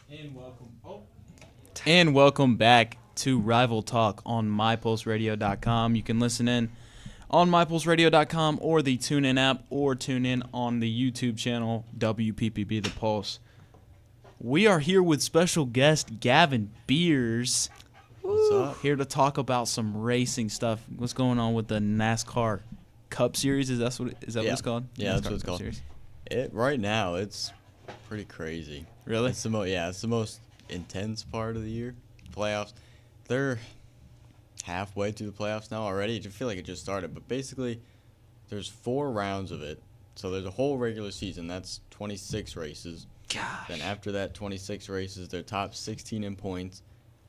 Speaker 1: And welcome back to Rival Talk on mypulseradio.com. You can listen in on mypulseradio.com or the TuneIn app, or tune in on the YouTube channel WPPB The Pulse. We are here with special guest Gavin Beers.
Speaker 3: What's up?
Speaker 1: Here to talk about some racing stuff. What's going on with the NASCAR Cup Series? Is that what it's called?
Speaker 3: Yeah, that's what it's
Speaker 1: Cup
Speaker 3: called.
Speaker 1: Series.
Speaker 3: Right now, it's pretty crazy.
Speaker 1: Really?
Speaker 3: It's the most intense part of the year. Playoffs. They're halfway through the playoffs now already. I feel like it just started, but basically, there's 4 rounds of it. So there's a whole regular season. That's 26 races.
Speaker 1: Gosh.
Speaker 3: Then after that 26 races, their top 16 in points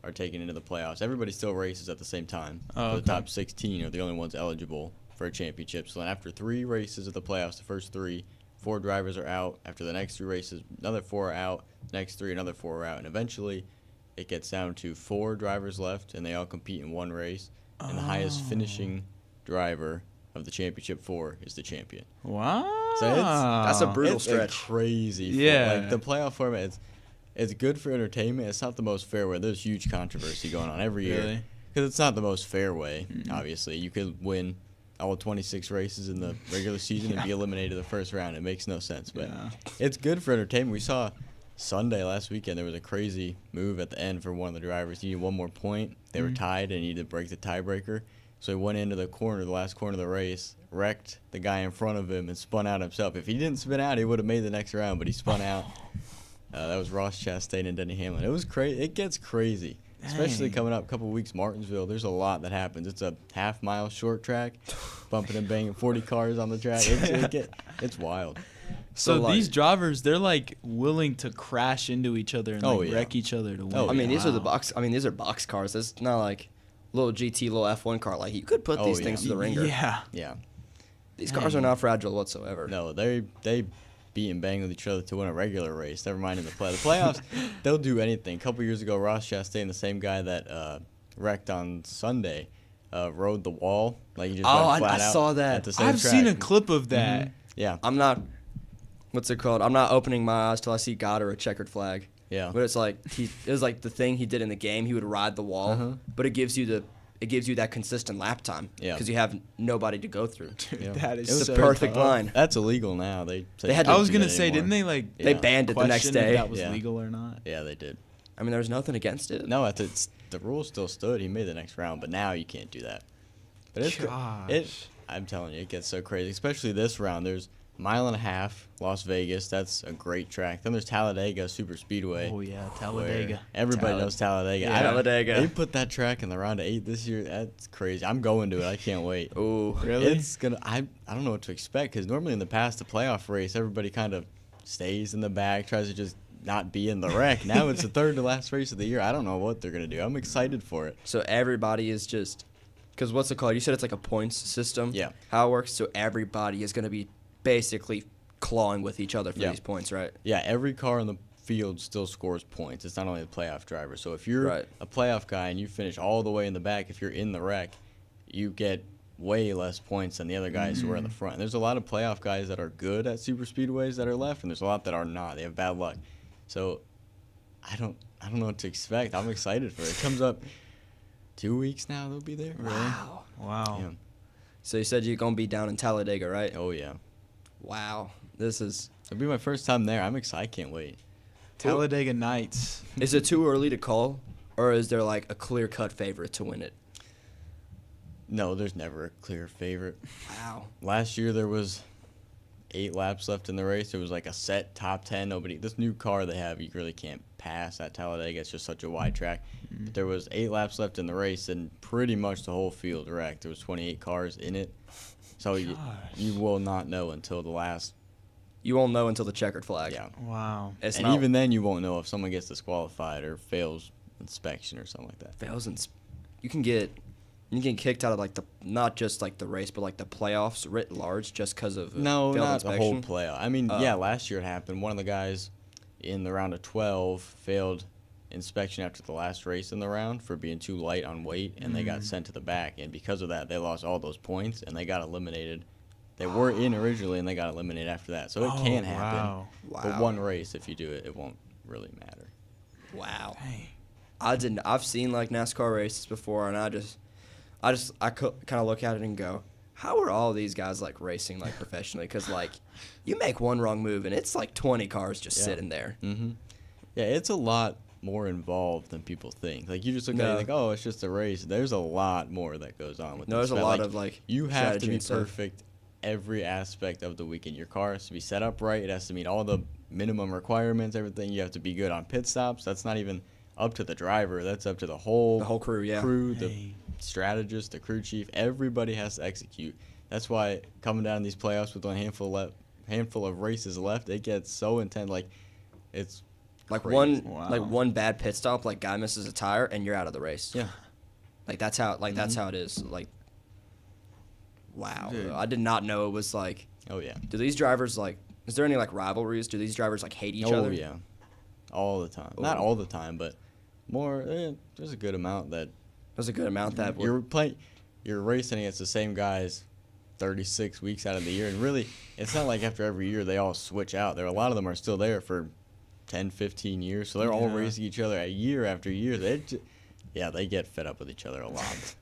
Speaker 3: are taken into the playoffs. Everybody still races at the same time.
Speaker 1: Oh,
Speaker 3: The top 16 are the only ones eligible for a championship. So then after 3 races of the playoffs, the first 3, 4 drivers are out. After the next 3 races, another 4 are out. Next 3, another 4 are out. And eventually, it gets down to 4 drivers left, and they all compete in one race. And the highest finishing driver of the championship 4 is the champion.
Speaker 1: Wow.
Speaker 3: So
Speaker 2: That's a brutal
Speaker 3: it's
Speaker 2: stretch.
Speaker 3: Crazy.
Speaker 1: Yeah.
Speaker 3: Like the playoff format, it's good for entertainment. It's not the most fair way. There's huge controversy going on every year.
Speaker 1: Really?
Speaker 3: Because it's not the most fair way, obviously. You could win all 26 races in the regular season and be eliminated in the first round. It makes no sense. But it's good for entertainment. We saw Sunday last weekend, there was a crazy move at the end for one of the drivers. He needed 1 more point. They were tied and he needed to break the tiebreaker. So he went into the last corner of the race, wrecked the guy in front of him, and spun out himself. If he didn't spin out, he would have made the next round, but he spun out. That was Ross Chastain and Denny Hamlin. It was crazy. It gets crazy, especially coming up a couple weeks. Martinsville, there's a lot that happens. It's a half-mile short track, bumping and banging 40 cars on the track. It's wild.
Speaker 1: So these drivers, they're like willing to crash into each other and wreck each other to win.
Speaker 2: I mean, these are box cars. It's not like little GT, little F1 car. Like you could put these things to the ringer.
Speaker 1: Yeah.
Speaker 2: These cars are not fragile whatsoever.
Speaker 3: No, they beat and bang with each other to win a regular race. Never mind in the playoffs. They'll do anything. A couple years ago, Ross Chastain, the same guy that wrecked on Sunday, rode the wall. Like he just went flat out
Speaker 2: saw that.
Speaker 3: at the same
Speaker 1: I've
Speaker 3: track.
Speaker 1: seen a clip of that.
Speaker 3: Yeah.
Speaker 2: I'm not. What's it called? I'm not opening my eyes till I see God or a checkered flag.
Speaker 3: Yeah.
Speaker 2: But it's like it was like the thing he did in the game. He would ride the wall, but it gives you that consistent lap time.
Speaker 3: Yeah.
Speaker 2: Because you have nobody to go through.
Speaker 3: Yeah.
Speaker 1: That is
Speaker 2: It's
Speaker 1: so
Speaker 2: the perfect
Speaker 1: tough.
Speaker 2: line.
Speaker 3: That's illegal now. They
Speaker 2: had to
Speaker 1: I was
Speaker 3: do
Speaker 1: gonna
Speaker 3: that
Speaker 1: say,
Speaker 3: anymore.
Speaker 1: didn't they like
Speaker 2: They banned it the next
Speaker 1: question
Speaker 2: day.
Speaker 1: if that was
Speaker 3: Yeah.
Speaker 1: legal or not?
Speaker 3: Yeah, they did.
Speaker 2: I mean, there was nothing against it.
Speaker 3: No, the rule still stood. He made the next round, but now you can't do that. But I'm telling you, it gets so crazy, especially this round. There's a mile and a half, Las Vegas. That's a great track. Then there's Talladega Super Speedway.
Speaker 1: Oh yeah, Talladega.
Speaker 3: Everybody knows Talladega.
Speaker 2: Yeah, Talladega.
Speaker 3: They put that track in the round of 8 this year. That's crazy. I'm going to it. I can't wait.
Speaker 2: Oh,
Speaker 1: Really?
Speaker 3: It's gonna. I don't know what to expect because normally in the past, the playoff race, everybody kind of stays in the back, tries to just not be in the wreck. Now it's the third to last race of the year. I don't know what they're gonna do. I'm excited for it.
Speaker 2: So everybody is just, because what's it called? You said it's like a points system.
Speaker 3: Yeah.
Speaker 2: How it works. So everybody is going to be basically clawing with each other for
Speaker 3: Yeah.
Speaker 2: these points, right?
Speaker 3: Yeah, every car in the field still scores points. It's not only the playoff driver. So if you're a playoff guy and you finish all the way in the back, if you're in the wreck, you get way less points than the other guys who are in the front. And there's a lot of playoff guys that are good at super speedways that are left, and there's a lot that are not. They have bad luck. So I don't know what to expect. I'm excited for it. It comes up 2 weeks now. They'll be there.
Speaker 2: Wow.
Speaker 1: Wow.
Speaker 3: Yeah.
Speaker 2: So you said you're going to be down in Talladega, right?
Speaker 3: Oh yeah.
Speaker 2: Wow.
Speaker 3: It'll be my first time there. I'm excited. I can't wait.
Speaker 1: Talladega Nights.
Speaker 2: Is it too early to call, or is there like a clear-cut favorite to win it?
Speaker 3: No, there's never a clear favorite.
Speaker 2: Wow.
Speaker 3: Last year there was 8 laps left in the race. There was like a set top 10. This new car they have, you really can't pass at Talladega. It's just such a wide track. But there was 8 laps left in the race, and pretty much the whole field wrecked. There was 28 cars in it. So you will not know until the last.
Speaker 2: You won't know until the checkered flag.
Speaker 3: Yeah.
Speaker 1: Wow.
Speaker 2: It's
Speaker 3: And
Speaker 2: not,
Speaker 3: even then you won't know if someone gets disqualified or fails inspection or something like that.
Speaker 2: fails and you can get kicked out of like not just like the race, but like the playoffs writ large just because of
Speaker 3: No,
Speaker 2: failed
Speaker 3: not
Speaker 2: inspection.
Speaker 3: the whole playoff. I mean, yeah, last year it happened. One of the guys in the round of 12 failed inspection after the last race in the round for being too light on weight, and they got sent to the back. And because of that, they lost all those points, and they got eliminated. They were in originally, and they got eliminated after that. So it can happen.
Speaker 1: Wow.
Speaker 2: Wow.
Speaker 3: But one race, if you do it, it won't really matter.
Speaker 2: Wow.
Speaker 1: Hey.
Speaker 2: I've seen like NASCAR races before, and I kind of look at it and go, how are all these guys like racing like professionally? Because like you make one wrong move and it's like 20 cars just sitting there.
Speaker 3: Mm-hmm. Yeah, it's a lot more involved than people think. Like you just look at it and think, oh, it's just a race. There's a lot more that goes on with this.
Speaker 2: There's a lot of like
Speaker 3: you have to be perfect every aspect of the weekend. Your car has to be set up right. It has to meet all the minimum requirements. Everything. You have to be good on pit stops. That's not even up to the driver. That's up to the whole
Speaker 2: crew. Yeah.
Speaker 3: The strategist, the crew chief. Everybody has to execute. That's why coming down these playoffs with a handful of races left, it gets so intense. Like it's
Speaker 2: like
Speaker 3: crazy.
Speaker 2: one bad pit stop, like guy misses a tire and you're out of the race.
Speaker 3: Yeah.
Speaker 2: Like that's how it is. Like wow.
Speaker 1: Dude.
Speaker 2: I did not know it was like.
Speaker 3: Oh yeah.
Speaker 2: Do these drivers like? Is there any like rivalries? Do these drivers like hate each other?
Speaker 3: Oh yeah. All the time. Not all the time, but more. There's a good amount that.
Speaker 2: There's a good amount that
Speaker 3: you're racing against the same guys 36 weeks out of the year, and really it's not like after every year they all switch out. A lot of them are still there for 10, 15 years, so they're all racing each other year after year. They get fed up with each other a lot.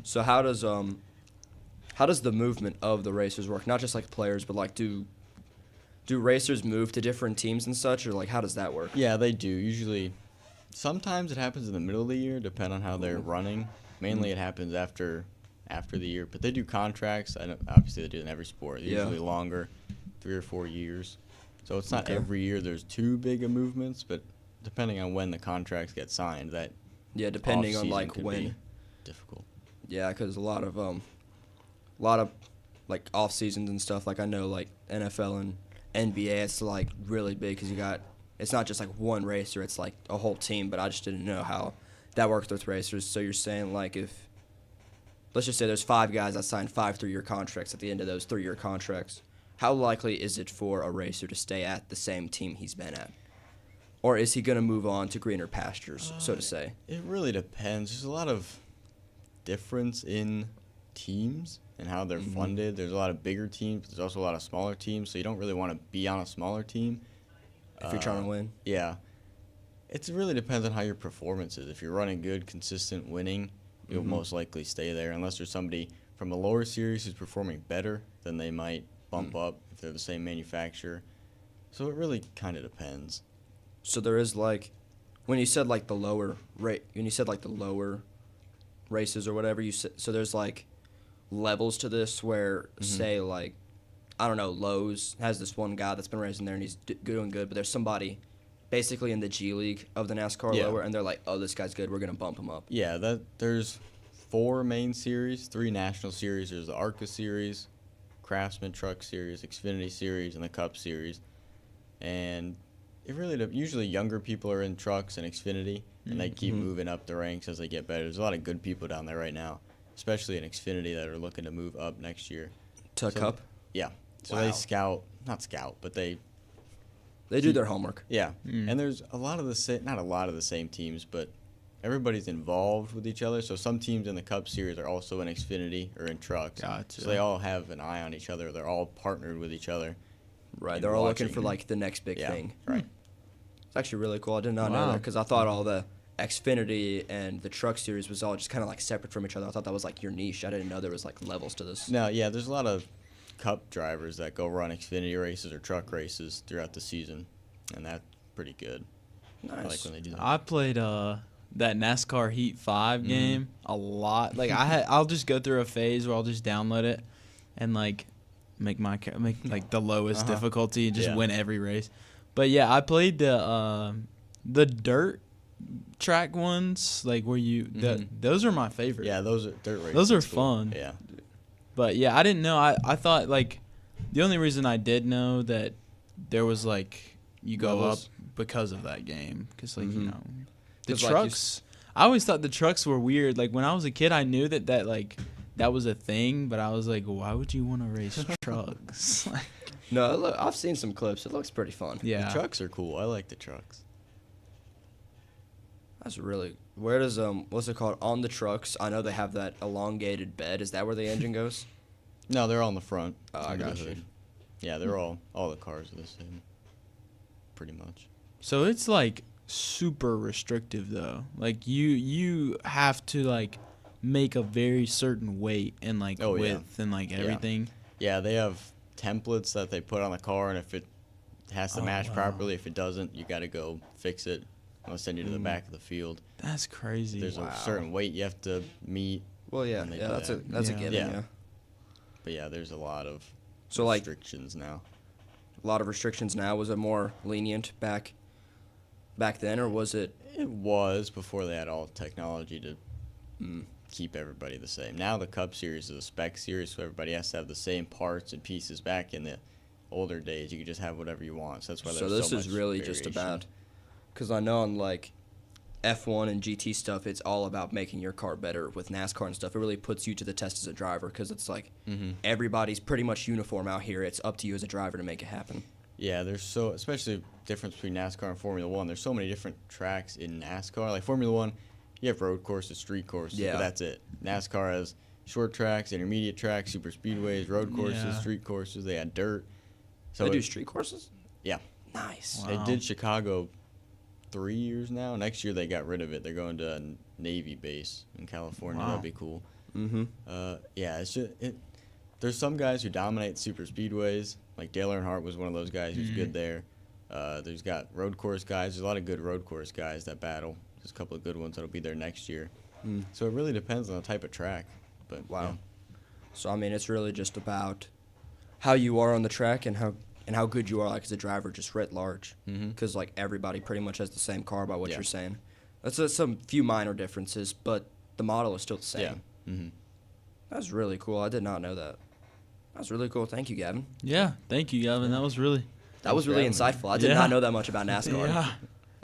Speaker 2: So how does the movement of the racers work? Not just like players, but like do racers move to different teams and such, or like how does that work?
Speaker 3: Yeah, they do. Usually sometimes it happens in the middle of the year, depending on how they're running. Mainly it happens after the year, but they do contracts. Obviously, they do in every sport. They're usually longer, 3 or 4 years. So it's not every year there's too big of movements, but depending on when the contracts get signed, that
Speaker 2: depending on like when
Speaker 3: be difficult. Yeah,
Speaker 2: because a lot of like off seasons and stuff. Like I know like NFL and NBA, it's like really big because it's not just like one racer, it's like a whole team. But I just didn't know how that works with racers. So you're saying like if let's just say there's 5 guys that signed 5 3-year contracts at the end of those 3-year contracts, how likely is it for a racer to stay at the same team he's been at? Or is he going to move on to greener pastures, so to say?
Speaker 3: It really depends. There's a lot of difference in teams and how they're funded. There's a lot of bigger teams. There's also a lot of smaller teams, so you don't really want to be on a smaller team.
Speaker 2: If you're trying to win?
Speaker 3: Yeah. It really depends on how your performance is. If you're running good, consistent, winning, you'll most likely stay there. Unless there's somebody from a lower series who's performing better, then they might bump up if they're the same manufacturer. So it really kind of depends.
Speaker 2: So there is like, when you said like the lower races or whatever, you said, so there's like levels to this where say like, I don't know, Lowe's has this one guy that's been racing there and he's doing good, but there's somebody basically in the G League of the NASCAR lower, and they're like, oh, this guy's good, we're going to bump him up.
Speaker 3: Yeah, there's 4 main series, 3 national series. There's the ARCA series, Craftsman Truck Series, Xfinity Series, and the Cup Series. And it really usually younger people are in trucks and Xfinity, and they keep moving up the ranks as they get better. There's a lot of good people down there right now, especially in Xfinity, that are looking to move up next year.
Speaker 2: To Cup?
Speaker 3: Yeah. So
Speaker 2: Wow.
Speaker 3: they not scout, but they
Speaker 2: do their homework.
Speaker 3: Yeah. And there's not a lot of the same teams, but everybody's involved with each other. So some teams in the Cup Series are also in Xfinity or in trucks.
Speaker 1: Gotcha.
Speaker 3: So they all have an eye on each other. They're all partnered with each other.
Speaker 2: Right. They're all looking for like the next big thing.
Speaker 3: Right.
Speaker 2: It's actually really cool. I did not know that because I thought all the Xfinity and the Truck Series was all just kind of like separate from each other. I thought that was like your niche. I didn't know there was like levels to this.
Speaker 3: No, yeah, there's a lot of Cup drivers that go run Xfinity races or truck races throughout the season, and that's pretty good.
Speaker 2: Nice.
Speaker 3: I like when they do that.
Speaker 1: I played that NASCAR Heat 5 game a lot. Like I'll just go through a phase where I'll just download it and like make like the lowest difficulty and just win every race. But yeah, I played the dirt track ones, like where those are my favorite.
Speaker 3: Yeah, those are dirt races.
Speaker 1: Those are
Speaker 3: cool.
Speaker 1: fun.
Speaker 3: Yeah.
Speaker 1: But yeah, I didn't know. I thought like the only reason I did know that there was like you go
Speaker 2: levels
Speaker 1: up because of that game, because like you know the
Speaker 2: 'Cause, like,
Speaker 1: trucks. I always thought the trucks were weird. Like when I was a kid, I knew that like that was a thing, but I was like, why would you want to race trucks?
Speaker 2: No, look, I've seen some clips. It looks pretty fun.
Speaker 1: Yeah,
Speaker 3: The trucks are cool. I like the trucks.
Speaker 2: That's really. Where does what's it called on the trucks? I know they have that elongated bed. Is that where the engine goes?
Speaker 3: No, they're all in the front.
Speaker 2: Oh, I
Speaker 3: under the
Speaker 2: got you.
Speaker 3: hood. Yeah, they're all the cars are the same, pretty much.
Speaker 1: So it's like super restrictive though. Like you have to like make a very certain weight and like width and like everything.
Speaker 3: Yeah, they have templates that they put on the car, and if it has to match properly, if it doesn't, you got to go fix it. I'll send you to the back of the field.
Speaker 1: That's crazy.
Speaker 3: There's a certain weight you have to meet.
Speaker 2: Well, that's a given. Yeah.
Speaker 3: But yeah, there's a lot of restrictions now.
Speaker 2: A lot of restrictions now. Was it more lenient back then, or was it?
Speaker 3: It was before they had all the technology to keep everybody the same. Now the Cup Series is a spec series, so everybody has to have the same parts and pieces. Back in the older days, you could just have whatever you want. So that's why there's so much
Speaker 2: this is really
Speaker 3: variation.
Speaker 2: just about, because I know on like F1 and GT stuff, it's all about making your car better. With NASCAR and stuff, it really puts you to the test as a driver, because it's like everybody's pretty much uniform out here. It's up to you as a driver to make it happen.
Speaker 3: Yeah, especially the difference between NASCAR and Formula One. There's so many different tracks in NASCAR. Like Formula One, you have road courses, street courses, but that's it. NASCAR has short tracks, intermediate tracks, super speedways, road courses, street courses. They had dirt.
Speaker 2: So they do street courses?
Speaker 3: Yeah.
Speaker 2: Nice.
Speaker 3: Wow. They did Chicago 3 years now. Next year they got rid of it. They're going to a Navy base in California. That'd be cool. It's just there's some guys who dominate super speedways. Like Dale Earnhardt was one of those guys who's good there. There's got road course guys. There's a lot of good road course guys that battle. There's a couple of good ones that'll be there next year. So it really depends on the type of track. But
Speaker 2: wow. So I mean, it's really just about how you are on the track and how good you are like as a driver, just writ large. Because like everybody pretty much has the same car by what you're saying. That's some few minor differences, but the model is still the same. That's really cool. I did not know that. That's really cool. Thank you, Gavin.
Speaker 1: Yeah, thank you, Gavin. That was really
Speaker 2: insightful. I did not know that much about NASCAR.
Speaker 1: Yeah.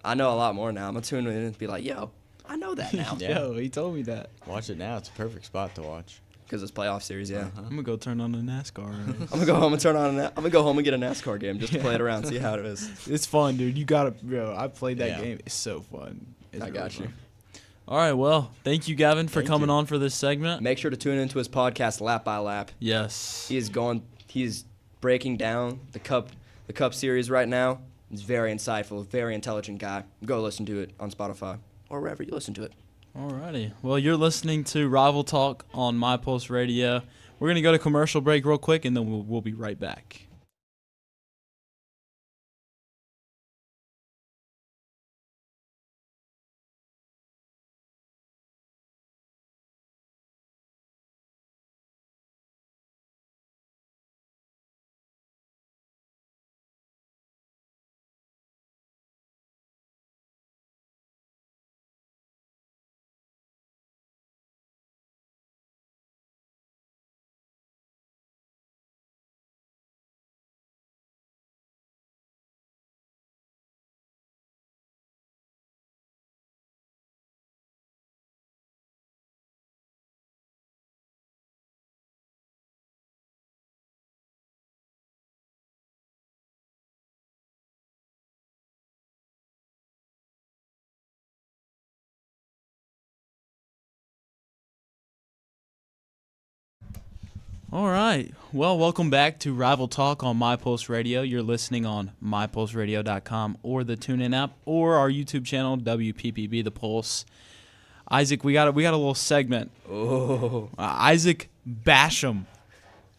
Speaker 2: I know a lot more now. I'm going to tune in and be like, yo, I know that now.
Speaker 1: Yo, he told me that.
Speaker 3: Watch it now. It's a perfect spot to watch.
Speaker 2: Because it's playoff series,
Speaker 1: I'm going to go turn on the NASCAR race.
Speaker 2: I'm going to go home and I'm going to go home and get a NASCAR game just to play it around, see how it is.
Speaker 1: It's fun, dude. You got to, bro, I played that game. It's so fun.
Speaker 2: I got you.
Speaker 1: All right, well, thank you, Gavin, for coming on for this segment.
Speaker 2: Make sure to tune into his podcast, Lap by Lap.
Speaker 1: Yes.
Speaker 2: He's breaking down the Cup Series right now. He's very insightful, very intelligent guy. Go listen to it on Spotify or wherever you listen to it.
Speaker 1: All righty. Well, you're listening to Rival Talk on My Pulse Radio. We're going to go to commercial break real quick, and then we'll be right back. All right. Well, welcome back to Rival Talk on My Pulse Radio. You're listening on mypulseradio.com or the TuneIn app or our YouTube channel, WPPB The Pulse. Isaac, we got a little segment.
Speaker 2: Oh,
Speaker 1: Isaac Basham.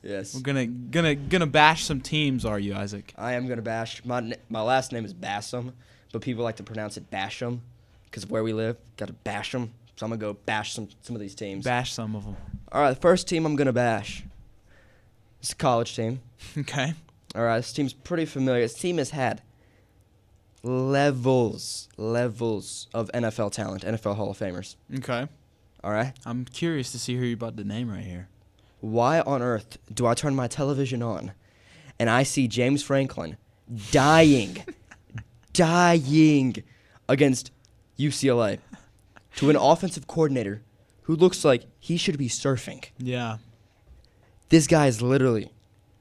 Speaker 2: Yes.
Speaker 1: We're gonna bash some teams. Are you, Isaac?
Speaker 2: I am gonna bash. My last name is Bassam, but people like to pronounce it Basham because of where we live. Got to bash them. So I'm gonna go bash some of these teams.
Speaker 1: Bash some of them.
Speaker 2: All right. The first team I'm gonna bash. It's a college team.
Speaker 1: Okay.
Speaker 2: All right, this team's pretty familiar. This team has had levels of NFL talent, NFL Hall of Famers.
Speaker 1: Okay.
Speaker 2: All right?
Speaker 1: I'm curious to see who you're about to name right here.
Speaker 2: Why on earth do I turn my television on and I see James Franklin dying against UCLA to an offensive coordinator who looks like he should be surfing?
Speaker 1: Yeah.
Speaker 2: This guy is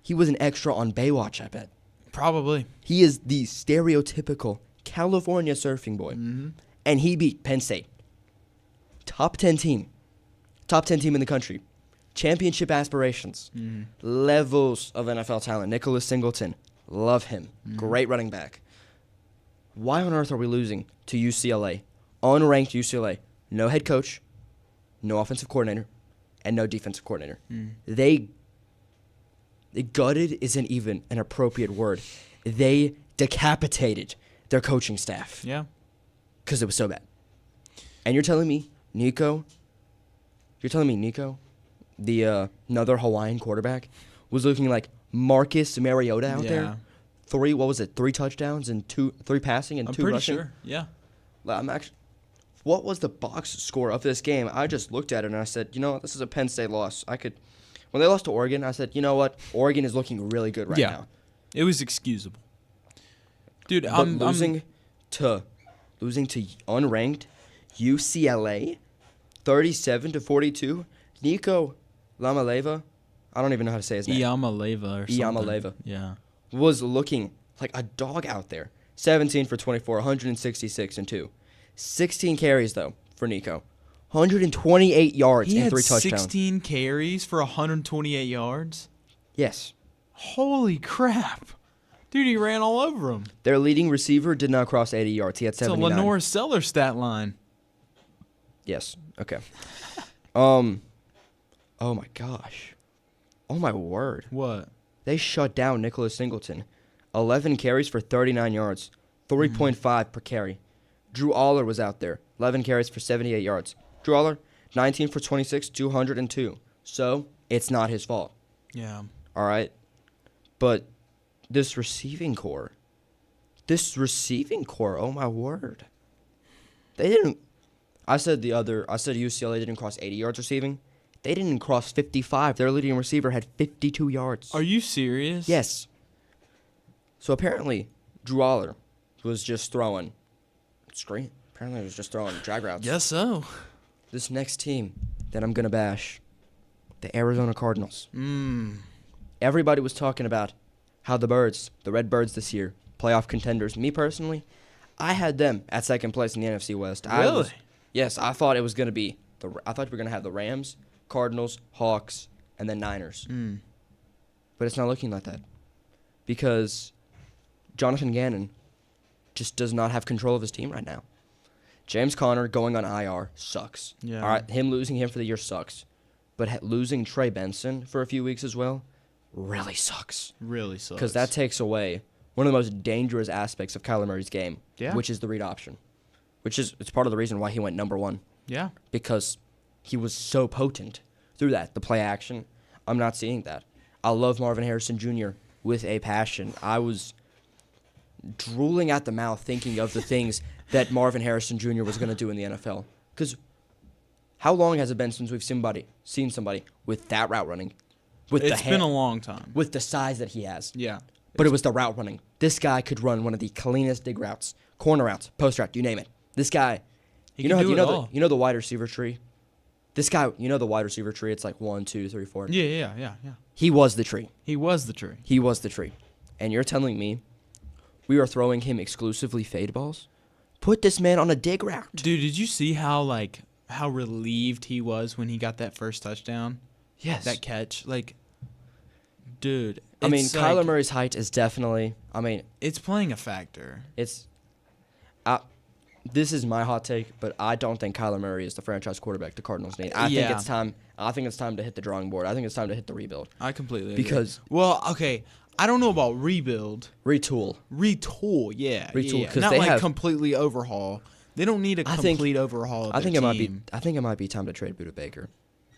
Speaker 2: he was an extra on Baywatch, I bet.
Speaker 1: Probably.
Speaker 2: He is the stereotypical California surfing boy.
Speaker 1: Mm-hmm.
Speaker 2: And he beat Penn State. Top 10 team in the country. Championship aspirations.
Speaker 1: Mm-hmm.
Speaker 2: Levels of NFL talent. Nicholas Singleton. Love him. Mm-hmm. Great running back. Why on earth are we losing to UCLA? Unranked UCLA. No head coach, no offensive coordinator, and no defensive coordinator. They gutted isn't even an appropriate word. They decapitated their coaching staff.
Speaker 1: Yeah.
Speaker 2: Because it was so bad. And you're telling me Nico, the another Hawaiian quarterback, was looking like Marcus Mariota out there? Three touchdowns and three passing and two rushing?
Speaker 1: I'm pretty sure, yeah.
Speaker 2: What was the box score of this game? I just looked at it and I said, you know what, this is a Penn State loss. When they lost to Oregon, I said, you know what, Oregon is looking really good right now.
Speaker 1: It was excusable. Dude,
Speaker 2: losing to unranked UCLA, 37-42. Nico Lamaleva, I don't even know how to say his name.
Speaker 1: Iamaleva. Yeah.
Speaker 2: Was looking like a dog out there. 17 for 24, 166 and 2. 16 carries though for Nico. 128 yards and 3 touchdowns.
Speaker 1: 16 carries for 128 yards?
Speaker 2: Yes.
Speaker 1: Holy crap. Dude, he ran all over him.
Speaker 2: Their leading receiver did not cross 80 yards. He had 79.
Speaker 1: It's a Lenore Seller stat line.
Speaker 2: Yes. Okay. Oh my gosh. Oh my word.
Speaker 1: What?
Speaker 2: They shut down Nicholas Singleton. 11 carries for 39 yards. 3.5 per carry. Drew Aller was out there. 11 carries for 78 yards. Drew Aller, 19 for 26, 202. So, it's not his fault.
Speaker 1: Yeah.
Speaker 2: All right? But this receiving core, oh my word. They didn't. I said UCLA didn't cross 80 yards receiving. They didn't cross 55. Their leading receiver had 52 yards.
Speaker 1: Are you serious?
Speaker 2: Yes. So apparently, Drew Aller was just throwing Apparently, he was just throwing drag routes.
Speaker 1: Guess so.
Speaker 2: This next team that I'm gonna bash, the Arizona Cardinals. Everybody was talking about how the Red Birds this year, playoff contenders. Me personally, I had them at second place in the NFC West.
Speaker 1: Really?
Speaker 2: Yes, I thought it was gonna be. I thought we were gonna have the Rams, Cardinals, Hawks, and then Niners. But it's not looking like that because Jonathan Gannon just does not have control of his team right now. James Conner going on IR sucks.
Speaker 1: Yeah.
Speaker 2: All right, losing him for the year sucks. But losing Trey Benson for a few weeks as well really sucks.
Speaker 1: Really sucks.
Speaker 2: Because that takes away one of the most dangerous aspects of Kyler Murray's game, which is the read option. It's part of the reason why he went number one.
Speaker 1: Yeah.
Speaker 2: Because he was so potent through that. The play action, I'm not seeing that. I love Marvin Harrison Jr. with a passion. I was drooling at the mouth thinking of the things that Marvin Harrison Jr. was going to do in the NFL. Because how long has it been since we've seen somebody with that route running?
Speaker 1: It's been a long time.
Speaker 2: With the size that he has.
Speaker 1: Yeah.
Speaker 2: But it was the route running. This guy could run one of the cleanest dig routes, corner routes, post route, you name it. This guy, you know the wide receiver tree? This guy, the wide receiver tree, it's like 1, 2, 3, 4.
Speaker 1: Yeah.
Speaker 2: He was the tree.
Speaker 1: He was the tree.
Speaker 2: And you're telling me we are throwing him exclusively fade balls? Put this man on a dig route.
Speaker 1: Dude, did you see how relieved he was when he got that first touchdown?
Speaker 2: Yes.
Speaker 1: That catch. Dude.
Speaker 2: I mean, Kyler Murray's height is definitely,
Speaker 1: it's playing a factor.
Speaker 2: This is my hot take, but I don't think Kyler Murray is the franchise quarterback the Cardinals need. I think it's time to hit the drawing board. I think it's time to hit the rebuild.
Speaker 1: I completely agree.
Speaker 2: Because
Speaker 1: I don't know about rebuild.
Speaker 2: Retool,
Speaker 1: yeah.
Speaker 2: Retool,
Speaker 1: because not completely overhaul. They don't need a complete overhaul.
Speaker 2: I think it might be time to trade Budda Baker.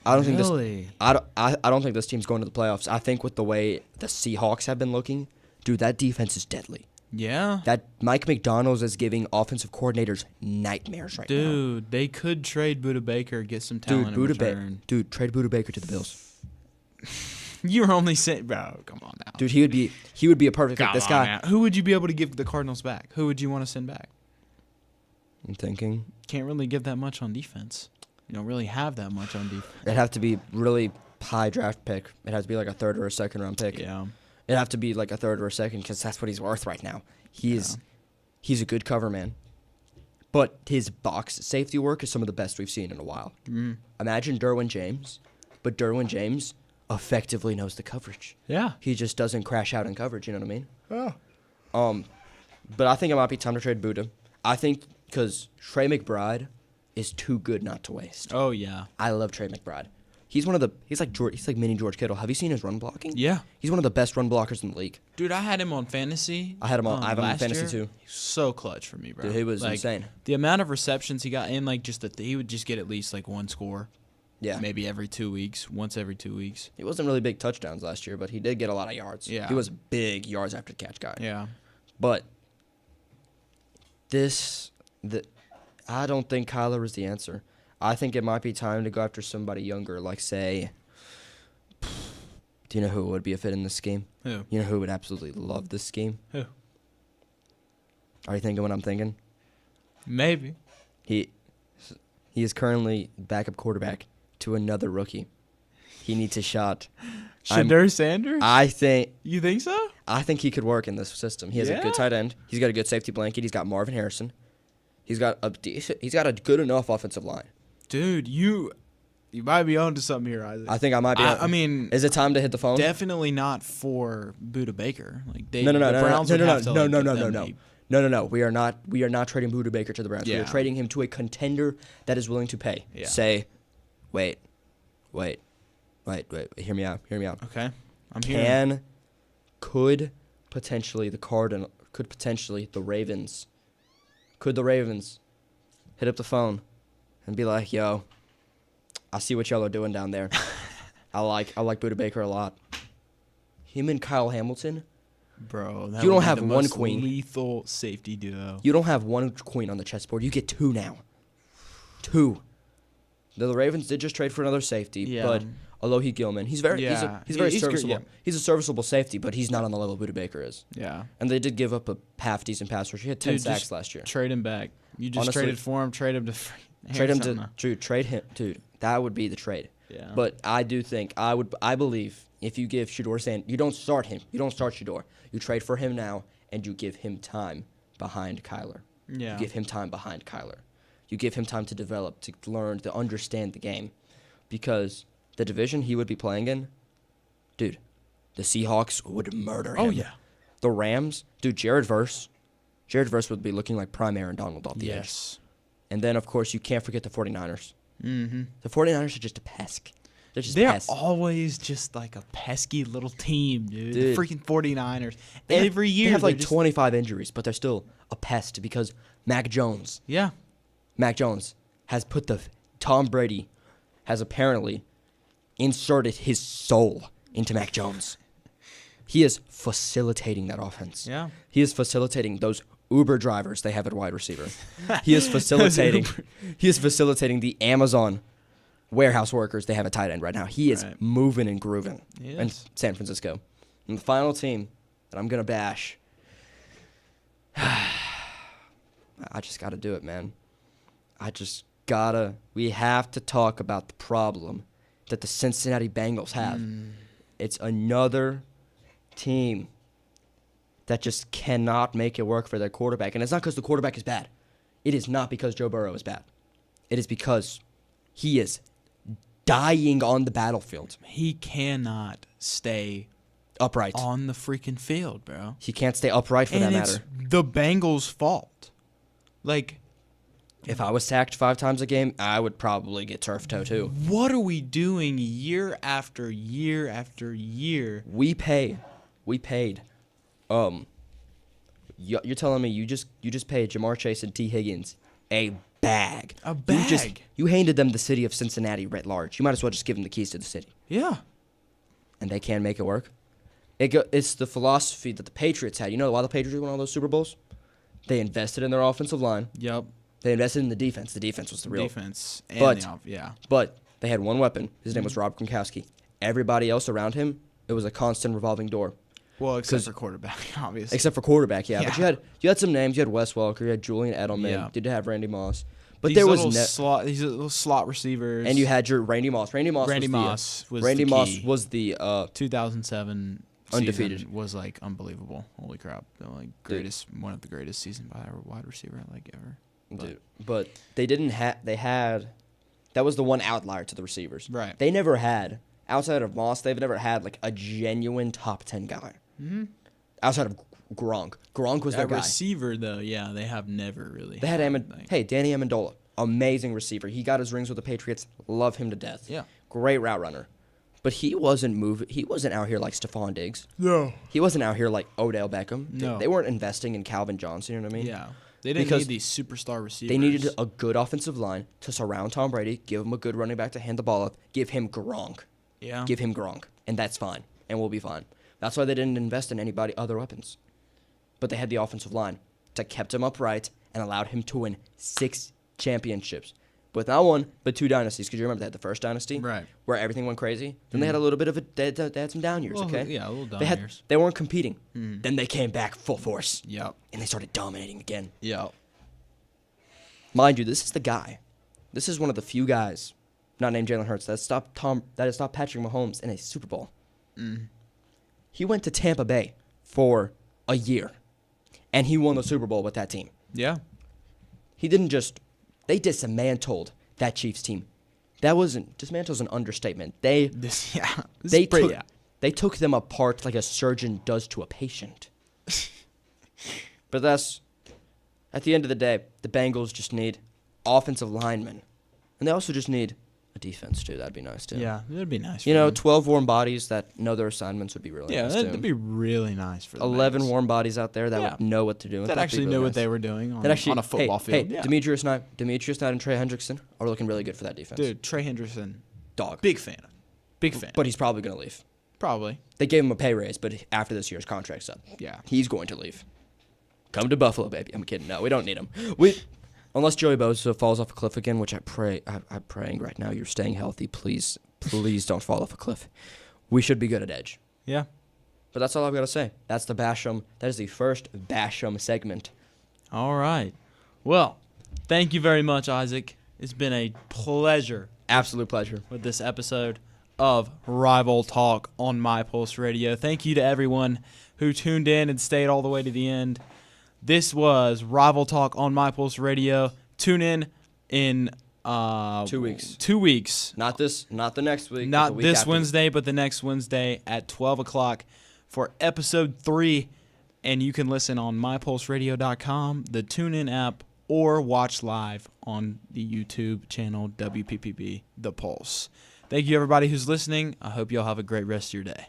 Speaker 2: I don't think this team's going to the playoffs. I think with the way the Seahawks have been looking, dude, that defense is deadly.
Speaker 1: Yeah.
Speaker 2: That Mike McDonald's is giving offensive coordinators nightmares right now.
Speaker 1: Dude, they could trade Budda Baker, get some talent in return.
Speaker 2: Dude, trade Budda Baker to the Bills.
Speaker 1: You're only saying, bro, come on now.
Speaker 2: Dude, he would be a perfect fit. This guy.
Speaker 1: Now. Who would you be able to give the Cardinals back? Who would you want to send back?
Speaker 2: I'm thinking.
Speaker 1: Can't really give that much on defense. You don't really have that much on defense.
Speaker 2: It'd have to be really high draft pick. It'd have to be like a third or a second round pick.
Speaker 1: Yeah.
Speaker 2: It'd have to be like a third or a second because that's what he's worth right now. He's a good cover man. But his box safety work is some of the best we've seen in a while. Imagine Derwin James, but Derwin James effectively knows the coverage.
Speaker 1: Yeah.
Speaker 2: He just doesn't crash out in coverage, you know what I mean?
Speaker 1: Yeah.
Speaker 2: But I think it might be time to trade Buda. I think because Trey McBride is too good not to waste.
Speaker 1: Oh yeah,
Speaker 2: I love Trey McBride. He's like mini George Kittle. Have you seen his run blocking?
Speaker 1: yeah,
Speaker 2: He's one of the best run blockers in the league.
Speaker 1: dude. I had him on fantasy.
Speaker 2: I have him on
Speaker 1: last
Speaker 2: fantasy
Speaker 1: year.
Speaker 2: too.
Speaker 1: He's so clutch for me, bro.
Speaker 2: Dude, he was
Speaker 1: like,
Speaker 2: insane.
Speaker 1: The amount of receptions he got, and like just he would just get at least like one score.
Speaker 2: Yeah.
Speaker 1: Maybe once every 2 weeks.
Speaker 2: He wasn't really big touchdowns last year, but he did get a lot of yards.
Speaker 1: Yeah.
Speaker 2: He was a big yards after catch guy.
Speaker 1: Yeah.
Speaker 2: But I don't think Kyler is the answer. I think it might be time to go after somebody younger, like say, do you know who would be a fit in this scheme?
Speaker 1: Who?
Speaker 2: You know who would absolutely love this scheme?
Speaker 1: Who?
Speaker 2: Are you thinking what I'm thinking?
Speaker 1: Maybe.
Speaker 2: He is currently backup quarterback to another rookie. He needs a shot.
Speaker 1: Shedeur Sanders? You think so?
Speaker 2: I think he could work in this system. He has a good tight end. He's got a good safety blanket. He's got Marvin Harrison. He's got a good enough offensive line.
Speaker 1: Dude, you might be onto something here, Isaac.
Speaker 2: I think I might be.
Speaker 1: I mean,
Speaker 2: is it time to hit the phone?
Speaker 1: Definitely not for Buda Baker. Like
Speaker 2: No. We are not trading Buda Baker to the Browns.
Speaker 1: Yeah.
Speaker 2: We are trading him to a contender that is willing to pay.
Speaker 1: Yeah.
Speaker 2: Wait. Hear me out.
Speaker 1: Okay, I'm here.
Speaker 2: Could potentially the Ravens hit up the phone and be like, yo, I see what y'all are doing down there. I like Buda Baker a lot. Him and Kyle Hamilton.
Speaker 1: Bro,
Speaker 2: you don't have one queen.
Speaker 1: Lethal safety duo.
Speaker 2: You don't have one queen on the chessboard. You get two now. Two. The Ravens did just trade for another safety, but Alohi Gilman, he's very serviceable.
Speaker 1: Good, yeah.
Speaker 2: He's a serviceable safety, but he's not on the level Buda Baker is.
Speaker 1: Yeah.
Speaker 2: And they did give up a half decent pass rush. He had 10 sacks last year.
Speaker 1: Trade him back. You just
Speaker 2: Honestly,
Speaker 1: traded for him. Trade him to.
Speaker 2: Trade him, dude. That would be the trade.
Speaker 1: Yeah.
Speaker 2: But I do think I believe if you give Shedeur Sanders, you don't start him. You don't start Shedeur. You trade for him now, and you give him time behind Kyler.
Speaker 1: Yeah.
Speaker 2: You give him time behind Kyler. You give him time to develop, to learn, to understand the game, because the division he would be playing in, dude, the Seahawks would murder him.
Speaker 1: Oh yeah.
Speaker 2: The Rams, dude, Jared Verse would be looking like prime Aaron Donald off the edge. And then, of course, you can't forget the 49ers.
Speaker 1: Mm-hmm.
Speaker 2: The 49ers are just a pest.
Speaker 1: They're always just like a pesky little team, dude. The freaking 49ers. Every year.
Speaker 2: They have like 25 injuries, but they're still a pest because Mac Jones.
Speaker 1: Yeah.
Speaker 2: Mac Jones has put Tom Brady has apparently inserted his soul into Mac Jones. He is facilitating that offense.
Speaker 1: Yeah.
Speaker 2: He is facilitating those Uber drivers they have at wide receiver. He is facilitating the Amazon warehouse workers they have at tight end right now. He is moving and grooving in San Francisco. And the final team that I'm going to bash, I just got to do it, man. We have to talk about the problem that the Cincinnati Bengals have. It's another team that just cannot make it work for their quarterback. And it's not because the quarterback is bad. It is not because Joe Burrow is bad. It is because he is dying on the battlefield.
Speaker 1: He cannot stay
Speaker 2: upright
Speaker 1: on the freaking field, bro.
Speaker 2: He can't stay upright for that matter.
Speaker 1: It's the Bengals' fault. Like,
Speaker 2: if I was sacked 5 times a game, I would probably get turf toe too.
Speaker 1: What are we doing year after year after year?
Speaker 2: We paid. You're telling me you just paid Jamar Chase and T. Higgins a bag.
Speaker 1: A bag.
Speaker 2: You handed them the city of Cincinnati writ large. You might as well just give them the keys to the city.
Speaker 1: Yeah.
Speaker 2: And they can't make it work. It's the philosophy that the Patriots had. You know why the Patriots won all those Super Bowls? They invested in their offensive line.
Speaker 1: Yep.
Speaker 2: They invested in the defense. The defense was the real
Speaker 1: defense.
Speaker 2: But they had one weapon. His name was Rob Gronkowski. Everybody else around him, it was a constant revolving door.
Speaker 1: Well, except for quarterback, obviously.
Speaker 2: Except for quarterback, yeah. But you had some names. You had Wes Welker. You had Julian Edelman.
Speaker 1: Yeah.
Speaker 2: Did have Randy Moss. But
Speaker 1: these little slot receivers.
Speaker 2: And you had your Randy Moss. Randy Moss was the
Speaker 1: 2007
Speaker 2: undefeated
Speaker 1: season was like unbelievable. Holy crap! One of the greatest seasons by a wide receiver like ever.
Speaker 2: But they didn't have. They had. That was the one outlier to the receivers.
Speaker 1: Right.
Speaker 2: They never had, outside of Moss, they've never had like a genuine top 10 guy.
Speaker 1: Mm-hmm.
Speaker 2: Outside of Gronk. Gronk was their
Speaker 1: At
Speaker 2: guy.
Speaker 1: receiver, though, yeah, they have never really.
Speaker 2: They had Danny Amendola, amazing receiver. He got his rings with the Patriots. Love him to death.
Speaker 1: Yeah.
Speaker 2: Great route runner. But he wasn't out here like Stephon Diggs.
Speaker 1: No.
Speaker 2: He wasn't out here like Odell Beckham.
Speaker 1: No.
Speaker 2: They weren't investing in Calvin Johnson, you know what I mean?
Speaker 1: Yeah. They didn't need these superstar receivers.
Speaker 2: They needed a good offensive line to surround Tom Brady, give him a good running back to hand the ball off, give him Gronk.
Speaker 1: Yeah.
Speaker 2: Give him Gronk, and that's fine, and we'll be fine. That's why they didn't invest in other weapons. But they had the offensive line that kept him upright and allowed him to win 6 championships. With not one, but 2 dynasties. Because you remember they had the first dynasty,
Speaker 1: right,
Speaker 2: where everything went crazy. Then they had a little bit of they had some down years. Okay,
Speaker 1: yeah, a little down years.
Speaker 2: They weren't competing. Then they came back full force.
Speaker 1: Yep.
Speaker 2: And they started dominating again.
Speaker 1: Yep.
Speaker 2: Mind you, this is the guy. This is one of the few guys, not named Jalen Hurts, that has stopped Patrick Mahomes in a Super Bowl. He went to Tampa Bay for a year, and he won the Super Bowl with that team.
Speaker 1: Yeah.
Speaker 2: He didn't just. They dismantled that Chiefs team. That wasn't dismantle's an understatement. They took them apart like a surgeon does to a patient. But that's at the end of the day, the Bengals just need offensive linemen, and they also just need a defense too. That'd be nice too.
Speaker 1: Yeah, that'd be nice.
Speaker 2: 12 warm bodies that know their assignments would be really nice too.
Speaker 1: Yeah, that'd be really nice for the
Speaker 2: 11
Speaker 1: Bengals.
Speaker 2: warm bodies out there that would know what to do.
Speaker 1: That actually knew what they were doing on a football field.
Speaker 2: Hey, Demetrius Knight and Trey Hendrickson are looking really good for that defense.
Speaker 1: Dude, Trey Hendrickson,
Speaker 2: dog,
Speaker 1: big fan.
Speaker 2: But he's probably gonna leave.
Speaker 1: Probably.
Speaker 2: They gave him a pay raise, but after this year's contract's up, he's going to leave. Come to Buffalo, baby. I'm kidding. No, we don't need him. Unless Joey Bosa falls off a cliff again, which I'm praying right now. You're staying healthy. Please don't fall off a cliff. We should be good at edge.
Speaker 1: Yeah.
Speaker 2: But that's all I've got to say. That's the Basham. That is the first Basham segment.
Speaker 1: All right. Well, thank you very much, Isaac. It's been a pleasure.
Speaker 2: Absolute pleasure.
Speaker 1: With this episode of Rival Talk on My Pulse Radio. Thank you to everyone who tuned in and stayed all the way to the end. This was Rival Talk on My Pulse Radio. Tune in
Speaker 2: 2 weeks.
Speaker 1: 2 weeks.
Speaker 2: Not the next week.
Speaker 1: Not this Wednesday, but the next Wednesday at 12 o'clock for episode 3. And you can listen on mypulseradio.com, the TuneIn app, or watch live on the YouTube channel WPPB The Pulse. Thank you, everybody who's listening. I hope you all have a great rest of your day.